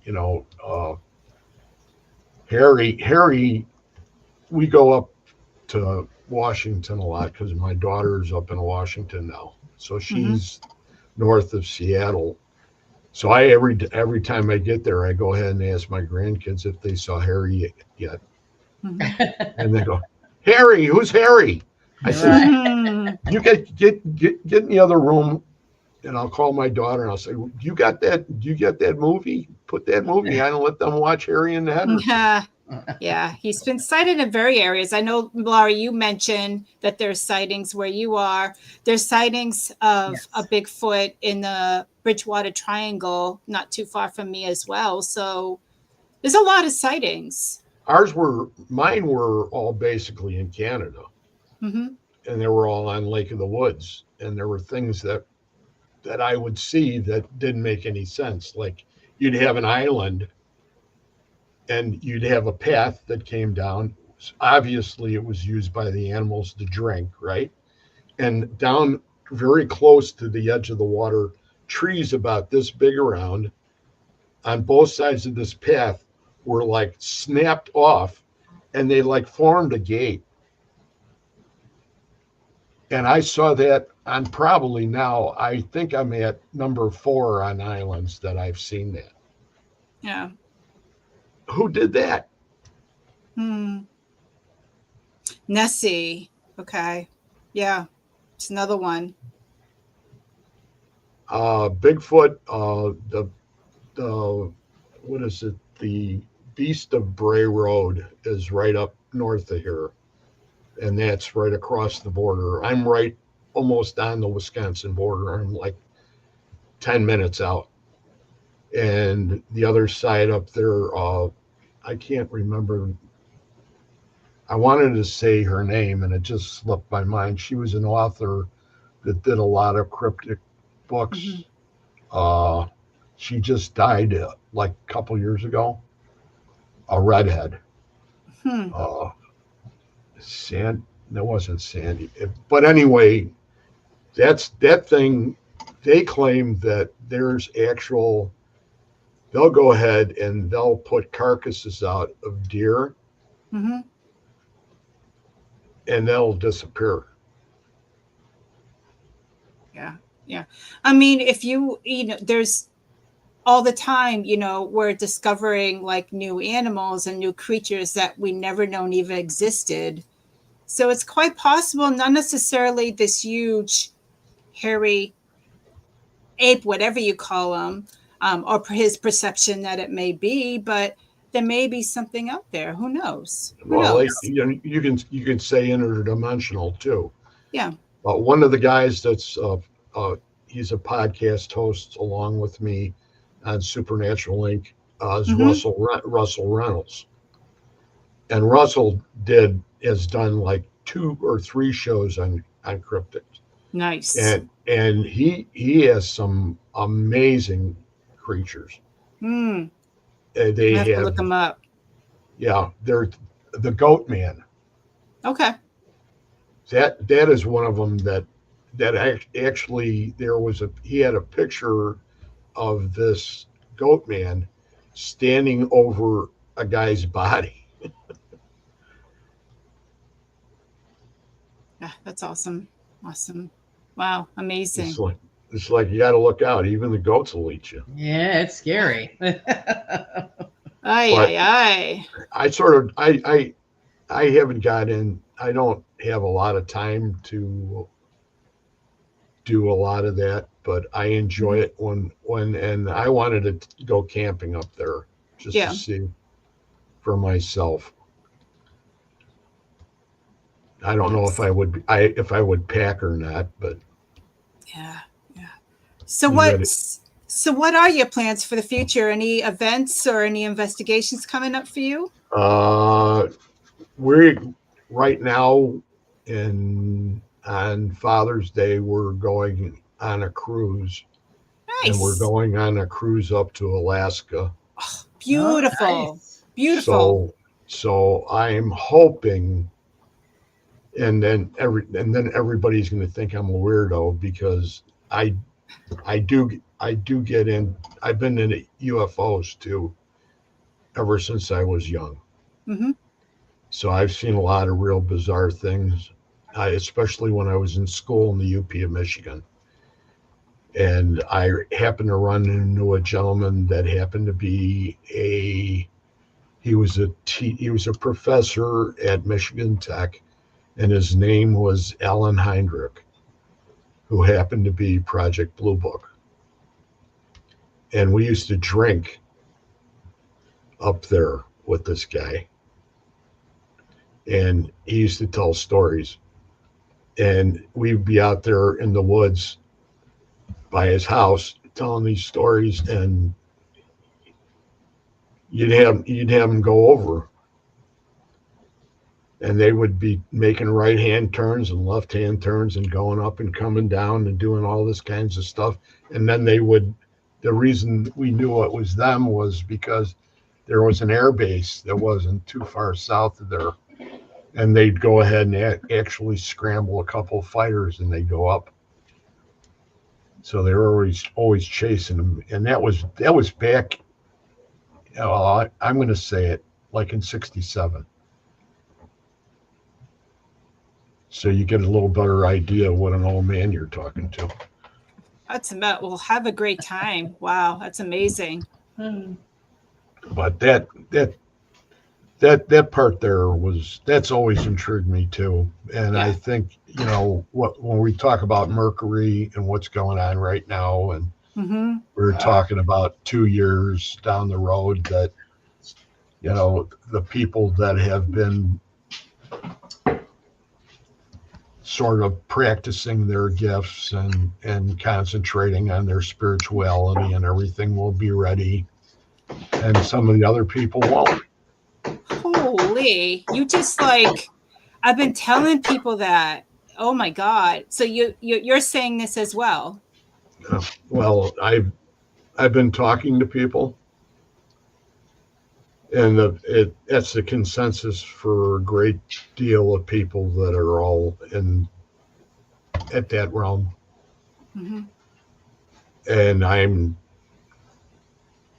Speaker 3: You know, Harry, we go up to Washington a lot because my daughter's up in Washington now, so she's north of Seattle. So every time I get there, I go ahead and ask my grandkids if they saw Harry yet, and they go, "Harry, who's Harry?" I said, "You get in the other room." And I'll call my daughter and I'll say, "You got that? You get that movie? Put that movie on and let them watch Harry and the Hendersons."
Speaker 1: Yeah, he's been sighted in various areas. I know, Laura, you mentioned that there's sightings where you are. There's sightings of a Bigfoot in the Bridgewater Triangle, not too far from me as well. So there's a lot of sightings.
Speaker 3: Mine were all basically in Canada, and they were all on Lake of the Woods. And there were things that I would see that didn't make any sense. Like you'd have an island and you'd have a path that came down. Obviously, it was used by the animals to drink, right? And down very close to the edge of the water, trees about this big around on both sides of this path were like snapped off and they like formed a gate. And I saw that on probably now, I think I'm at number 4 on islands that I've seen that.
Speaker 1: Yeah.
Speaker 3: Who did that?
Speaker 1: Nessie. Okay. Yeah. It's another one.
Speaker 3: Bigfoot, the what is it? The Beast of Bray Road is right up north of here. And that's right across the border. I'm right almost on the Wisconsin border. I'm like 10 minutes out. And the other side up there, I can't remember. I wanted to say her name and it just slipped my mind. She was an author that did a lot of cryptic books. She just died like a couple years ago. A redhead. That wasn't Sandy. But anyway, that's that thing. They claim that there's actual, they'll go ahead and they'll put carcasses out of deer and they'll disappear.
Speaker 1: Yeah. Yeah. I mean, if you know, there's all the time, you know, we're discovering like new animals and new creatures that we never known even existed. So it's quite possible, not necessarily this huge, hairy ape, whatever you call him, or his perception that it may be, but there may be something out there. Who knows? Who knows?
Speaker 3: You can say interdimensional too.
Speaker 1: Yeah.
Speaker 3: One of the guys that's he's a podcast host along with me on Supernatural Inc. Is Russell Reynolds, and Russell has done like 2 or 3 shows on cryptids.
Speaker 1: Nice.
Speaker 3: And he has some amazing creatures. They
Speaker 1: have to look them up.
Speaker 3: Yeah, they're the Goat Man.
Speaker 1: Okay.
Speaker 3: That is one of them that actually he had a picture of this Goat Man, standing over a guy's body.
Speaker 1: Yeah, that's awesome. Awesome. Wow, amazing.
Speaker 3: It's like you got to look out. Even the goats will eat you.
Speaker 2: Yeah, it's scary.
Speaker 1: Aye,
Speaker 3: But-
Speaker 1: aye, aye.
Speaker 3: I haven't got in. I don't have a lot of time to do a lot of that, but I enjoy it when and I wanted to go camping up there just
Speaker 1: Yeah.
Speaker 3: to see for myself. I don't know if I would pack or not, but
Speaker 1: Yeah, yeah. So
Speaker 3: You
Speaker 1: what?
Speaker 3: ready?
Speaker 1: So what are your plans for the future? Any events or any investigations coming up for you?
Speaker 3: we're right now on Father's Day we're going on a cruise,
Speaker 1: Nice.
Speaker 3: and we're going on a cruise up to Alaska.
Speaker 1: Beautiful.
Speaker 2: Oh, nice.
Speaker 1: Beautiful.
Speaker 3: So I'm hoping, and then everybody's going to think I'm a weirdo because I do get in. I've been in UFOs too, ever since I was young.
Speaker 1: Mm-hmm.
Speaker 3: So I've seen a lot of real bizarre things, especially when I was in school in the UP of Michigan. And I happened to run into a gentleman that happened to be he was a professor at Michigan Tech, and his name was Alan Heinrich, who happened to be Project Blue Book. And we used to drink up there with this guy. And he used to tell stories. And we'd be out there in the woods by his house telling these stories, and you'd have him go over, and they would be making right-hand turns and left-hand turns and going up and coming down and doing all this kinds of stuff. And then the reason we knew it was them was because there was an air base that wasn't too far south of there, and they'd go ahead and actually scramble a couple of fighters, and they'd go up. So they were always chasing them, and that was back. I'm going to say it like in '67. So you get a little better idea of what an old man you're talking to.
Speaker 1: That's about. We'll have a great time. Wow, that's amazing.
Speaker 3: But that part there that's always intrigued me too. And
Speaker 1: Yeah.
Speaker 3: I think, when we talk about Mercury and what's going on right now, and
Speaker 1: Mm-hmm.
Speaker 3: we're talking about 2 years down the road that, the people that have been sort of practicing their gifts and concentrating on their spirituality and everything will be ready. And some of the other people won't.
Speaker 1: Holy, you just like, I've been telling people that. Oh my God. So you're saying this as well.
Speaker 3: Well, I've been talking to people, and that's the consensus for a great deal of people that are all at that realm.
Speaker 1: Mm-hmm.
Speaker 3: And I'm,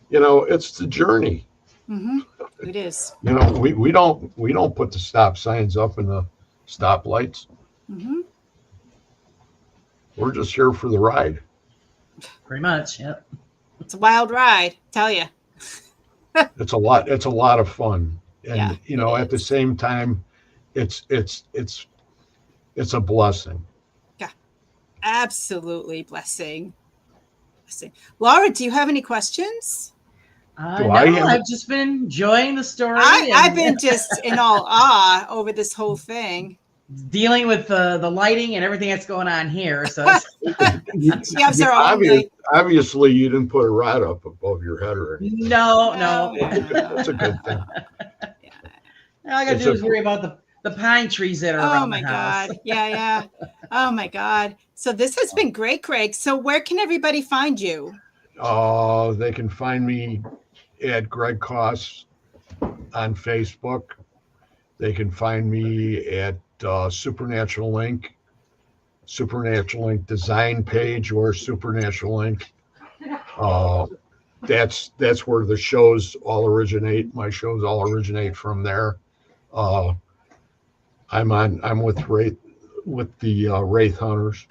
Speaker 3: it's the journey.
Speaker 1: Mm-hmm. It is.
Speaker 3: We don't put the stop signs up in the stoplights.
Speaker 1: Mm-hmm.
Speaker 3: We're just here for the ride.
Speaker 2: Pretty much, yep.
Speaker 1: It's a wild ride, tell you.
Speaker 3: It's a lot of fun, and
Speaker 1: Yeah,
Speaker 3: at the same time, it's a blessing.
Speaker 1: Yeah, absolutely blessing. Laura, do you have any questions?
Speaker 2: I've just been enjoying the story.
Speaker 1: I've been just in all awe over this whole thing.
Speaker 2: Dealing with the lighting and everything that's going on here. So
Speaker 1: She has her own like,
Speaker 3: obviously you didn't put a rod up above your head or anything.
Speaker 2: no.
Speaker 3: That's a good thing.
Speaker 2: All I gotta do is worry about the pine trees that are around
Speaker 1: my
Speaker 2: the house.
Speaker 1: God. Yeah. Oh my God. So this has been great, Greg. So where can everybody find you?
Speaker 3: They can find me at Greg Kos on Facebook. They can find me at Supernatural Inc. Design page or Supernatural Inc. that's where the shows all originate. My shows all originate from there. I'm with the Wraith Hunters.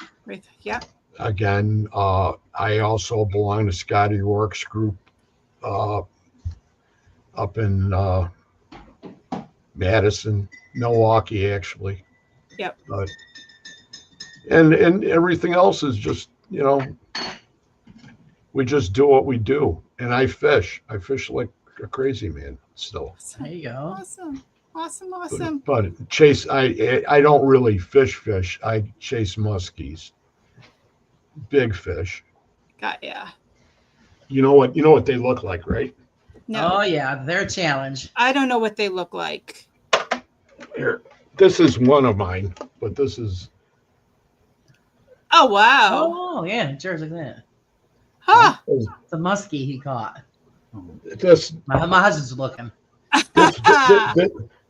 Speaker 1: Yep.
Speaker 3: Again, I also belong to Scotty Rourke's group up in Madison, Milwaukee, actually.
Speaker 1: Yep.
Speaker 3: And everything else is just, we just do what we do. And I fish. I fish like a crazy man still.
Speaker 2: There you go.
Speaker 1: Awesome.
Speaker 3: But chase, I don't really fish. I chase muskies. Big fish.
Speaker 1: Yeah.
Speaker 3: You know what they look like, right?
Speaker 1: No.
Speaker 2: Oh yeah, they're a challenge.
Speaker 1: I don't know what they look like.
Speaker 3: Here. This is one of mine, but this is.
Speaker 1: Oh wow.
Speaker 2: Oh yeah, George, look at that.
Speaker 1: Huh.
Speaker 2: It's a muskie he caught.
Speaker 3: This
Speaker 2: My husband's looking.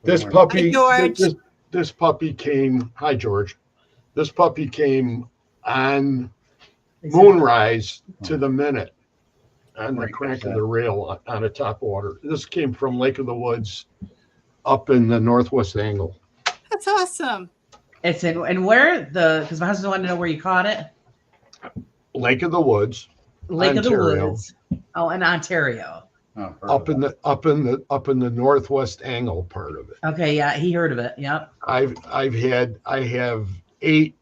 Speaker 3: this puppy.
Speaker 1: Hi, George.
Speaker 3: This puppy came. Hi, George. This puppy came on moonrise to the minute on the crank of the rail on a top water. This came from Lake of the Woods up in the northwest angle.
Speaker 1: That's awesome.
Speaker 2: It's in and where because my husband wanted to know where you caught it.
Speaker 3: Lake of the Woods,
Speaker 2: Lake
Speaker 3: Ontario.
Speaker 2: of the Woods. Oh, in Ontario.
Speaker 4: Oh,
Speaker 3: up in the northwest angle part of it.
Speaker 2: Okay, yeah, he heard of it. Yep.
Speaker 3: I have 8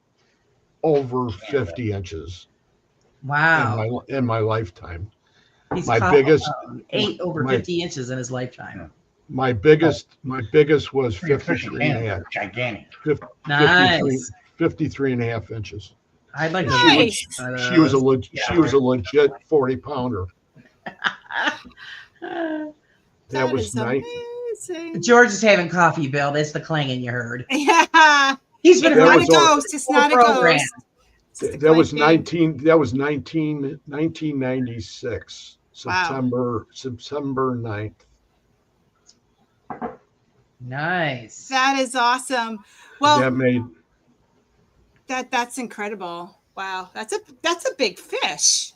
Speaker 3: over 50 inches
Speaker 2: Wow.
Speaker 3: in my lifetime.
Speaker 2: He's
Speaker 3: my
Speaker 2: caught,
Speaker 3: biggest
Speaker 2: 8 over 50 inches in his lifetime.
Speaker 3: My biggest was 53 and a half.
Speaker 4: Gigantic.
Speaker 3: 53 and a half inches.
Speaker 2: I'd like to
Speaker 1: Nice.
Speaker 3: She was a legit 40 pounder. That was
Speaker 1: is
Speaker 3: nice.
Speaker 1: amazing.
Speaker 2: George is having coffee, Bill. That's the clanging you heard.
Speaker 1: Yeah.
Speaker 2: He's been
Speaker 1: It's not a
Speaker 3: was all-
Speaker 1: ghost. It's not a
Speaker 2: program.
Speaker 1: ghost. It's just a
Speaker 3: That was
Speaker 1: clanking.
Speaker 3: 1996. September 9th.
Speaker 2: Nice.
Speaker 1: That is awesome. Well,
Speaker 3: That made
Speaker 1: that's incredible. Wow, that's a big fish.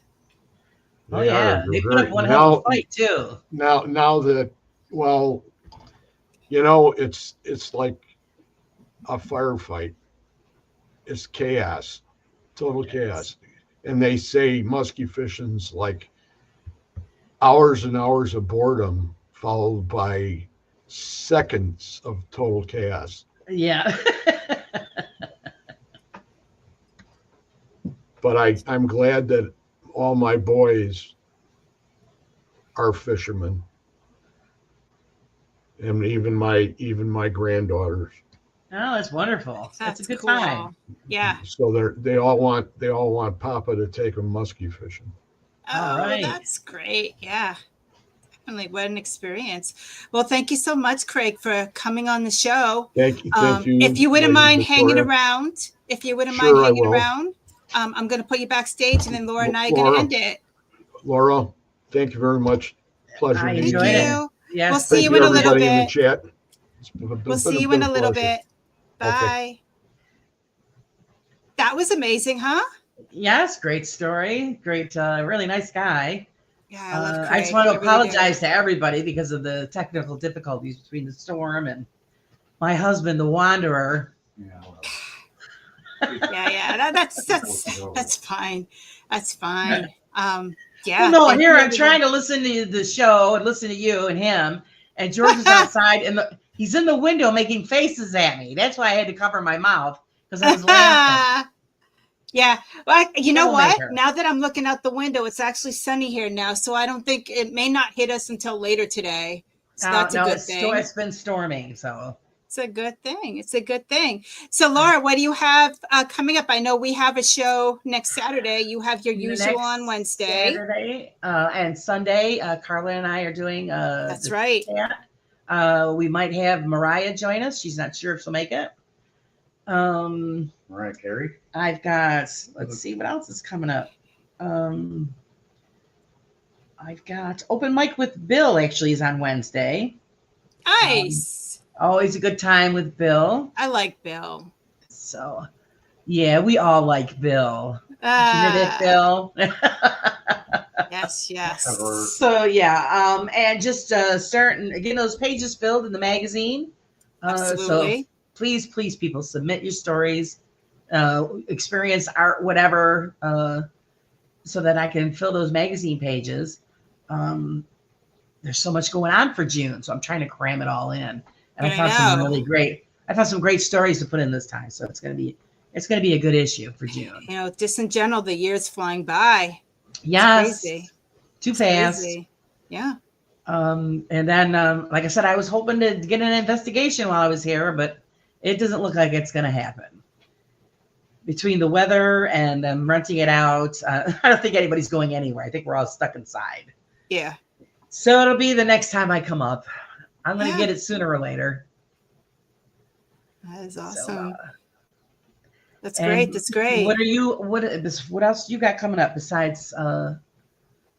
Speaker 2: Oh
Speaker 3: they
Speaker 2: yeah,
Speaker 3: are
Speaker 2: they put
Speaker 3: very-
Speaker 2: up one hell of a fight too.
Speaker 3: now that it's like a firefight. It's chaos, total chaos. And they say musky fishing's like hours and hours of boredom followed by seconds of total chaos.
Speaker 2: Yeah.
Speaker 3: But I'm glad that all my boys are fishermen. And even my granddaughters.
Speaker 2: Oh, that's wonderful. That's a good
Speaker 1: cool.
Speaker 2: time.
Speaker 1: Yeah.
Speaker 3: So they all want Papa to take them musky fishing.
Speaker 2: All
Speaker 1: Oh,
Speaker 2: right.
Speaker 1: that's great. Yeah. Definitely. What an experience. Well, thank you so much, Craig, for coming on the show.
Speaker 3: Thank you.
Speaker 1: If you wouldn't
Speaker 3: Lady
Speaker 1: mind hanging
Speaker 3: Victoria.
Speaker 1: around,
Speaker 3: Sure, I will.
Speaker 1: I'm going to put you backstage, and then Laura and I are going to
Speaker 3: Laura.
Speaker 1: end it.
Speaker 3: Laura, thank you very much. Pleasure
Speaker 2: I
Speaker 3: meeting
Speaker 1: Thank
Speaker 2: enjoyed
Speaker 3: you.
Speaker 2: it.
Speaker 1: you.
Speaker 2: Yes.
Speaker 1: We'll see
Speaker 3: Thank
Speaker 1: you in a little
Speaker 3: everybody in the
Speaker 1: bit.
Speaker 3: chat.
Speaker 1: We'll see you in a little bit. Bye. That was amazing, huh?
Speaker 2: Yes, great story. Great, really nice guy.
Speaker 1: Yeah, I love Craig.
Speaker 2: I just want to
Speaker 1: really do.
Speaker 2: apologize to everybody because of the technical difficulties between the storm and my husband, the Wanderer.
Speaker 4: Yeah, well,
Speaker 1: Yeah. That's fine. That's fine. Yeah.
Speaker 2: Well, no,
Speaker 1: thank
Speaker 2: here
Speaker 1: you,
Speaker 2: I'm trying to listen to the show and listen to you and him, and George is outside and he's in the window making faces at me. That's why I had to cover my mouth because I was laughing.
Speaker 1: Yeah. Well, you know what?
Speaker 2: Troublemaker.
Speaker 1: Now that I'm looking out the window, it's actually sunny here now, so I don't think it may not hit us until later today. So that's a good thing.
Speaker 2: It's been storming, so.
Speaker 1: It's a good thing. It's a good thing. So, Laura, what do you have coming up? I know we have a show next Saturday. You have your usual
Speaker 2: Next
Speaker 1: on Wednesday.
Speaker 2: Saturday and Sunday, Carla and I are doing
Speaker 1: That's right.
Speaker 2: chat. We might have Mariah join us. She's not sure if she'll make it.
Speaker 4: Mariah Carey.
Speaker 2: I've got, let's see what else is coming up. I've got open mic with Bill actually is on Wednesday.
Speaker 1: Nice.
Speaker 2: Always a good time with Bill.
Speaker 1: I like Bill.
Speaker 2: So, yeah, we all like Bill. Did you hear that, Bill?
Speaker 1: Yes, yes.
Speaker 4: Ever.
Speaker 2: So yeah, and just starting getting those pages filled in the magazine. So
Speaker 1: Absolutely.
Speaker 2: please, people submit your stories, experience, art, whatever, so that I can fill those magazine pages. There's so much going on for June, so I'm trying to cram it all in. And I
Speaker 1: I
Speaker 2: found some
Speaker 1: know.
Speaker 2: really great. I found some great stories to put in this time, so it's gonna be a good issue for June.
Speaker 1: You know, just in general, the year's flying by.
Speaker 2: Yes,
Speaker 1: Crazy.
Speaker 2: too
Speaker 1: It's
Speaker 2: fast.
Speaker 1: crazy. Yeah.
Speaker 2: And then, like I said, I was hoping to get an investigation while I was here, but it doesn't look like it's going to happen. Between the weather and them renting it out, I don't think anybody's going anywhere. I think we're all stuck inside.
Speaker 1: Yeah.
Speaker 2: So it'll be the next time I come up. I'm going to
Speaker 1: Yeah.
Speaker 2: get it sooner or later.
Speaker 1: That is
Speaker 2: So,
Speaker 1: awesome. That's
Speaker 2: and
Speaker 1: great. That's great.
Speaker 2: What else you got coming up besides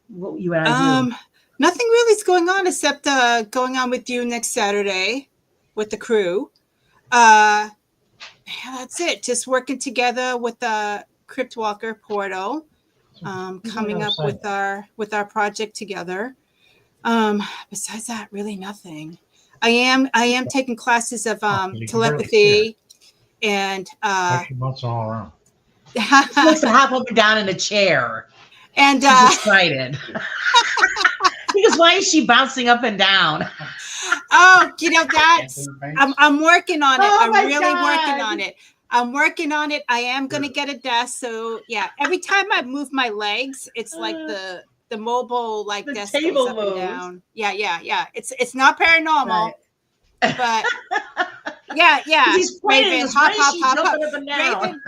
Speaker 2: what you and I do?
Speaker 1: Nothing really is going on except going on with you next Saturday with the crew. Yeah, that's it. Just working together with the Crypt Walker Portal, coming up with our project together. Besides that, really nothing. I am taking classes of telepathy and
Speaker 4: She bouncing all around.
Speaker 2: She likes to hop up and down in a chair.
Speaker 1: and
Speaker 2: She's excited. Because why is she bouncing up and down?
Speaker 1: oh, you know that's I'm working on it.
Speaker 2: Oh
Speaker 1: I'm
Speaker 2: my
Speaker 1: really
Speaker 2: God.
Speaker 1: working on it. I'm working on it. I am gonna get a desk. So yeah, every time I move my legs, it's like the mobile like
Speaker 2: The
Speaker 1: desk
Speaker 2: table
Speaker 1: goes up
Speaker 2: moves.
Speaker 1: and down. Yeah. It's not paranormal,
Speaker 2: Right.
Speaker 1: but yeah.
Speaker 2: He's pointing
Speaker 1: Raven,
Speaker 2: at us. Why is she
Speaker 1: hop.
Speaker 2: jumping up and down?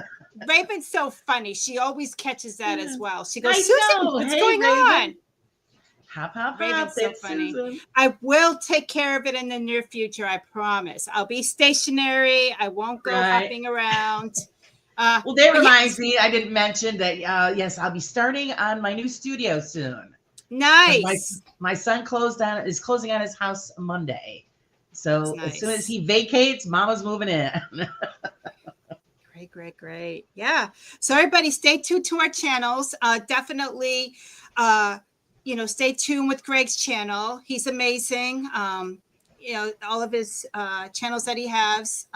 Speaker 1: Raven's so funny. She always catches that as well. She goes,
Speaker 2: I
Speaker 1: Susan,
Speaker 2: know.
Speaker 1: what's
Speaker 2: Hey,
Speaker 1: going
Speaker 2: Raven.
Speaker 1: on?
Speaker 2: Hop.
Speaker 1: Raven's so
Speaker 2: It's
Speaker 1: funny.
Speaker 2: Susan.
Speaker 1: I will take care of it in the near future. I promise. I'll be stationary. I won't go
Speaker 2: Right.
Speaker 1: hopping around.
Speaker 2: Well, that reminds me, I didn't mention that, yes, I'll be starting on my new studio soon.
Speaker 1: Nice.
Speaker 2: My son is closing on his house Monday. So
Speaker 1: That's
Speaker 2: as soon as
Speaker 1: nice.
Speaker 2: he vacates, Mama's moving in.
Speaker 1: Great. Yeah. So everybody stay tuned to our channels. Definitely, stay tuned with Greg's channel. He's amazing. All of his channels that he has.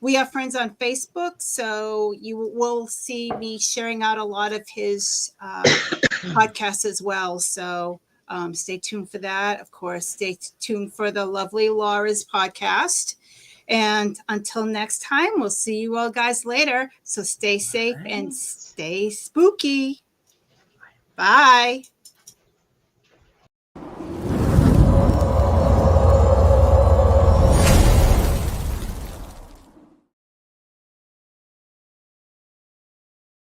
Speaker 1: We are friends on Facebook, so you will see me sharing out a lot of his podcasts as well. So stay tuned for that. Of course, stay tuned for the lovely Laura's podcast. And until next time, we'll see you all guys later. So stay safe and stay spooky. Bye.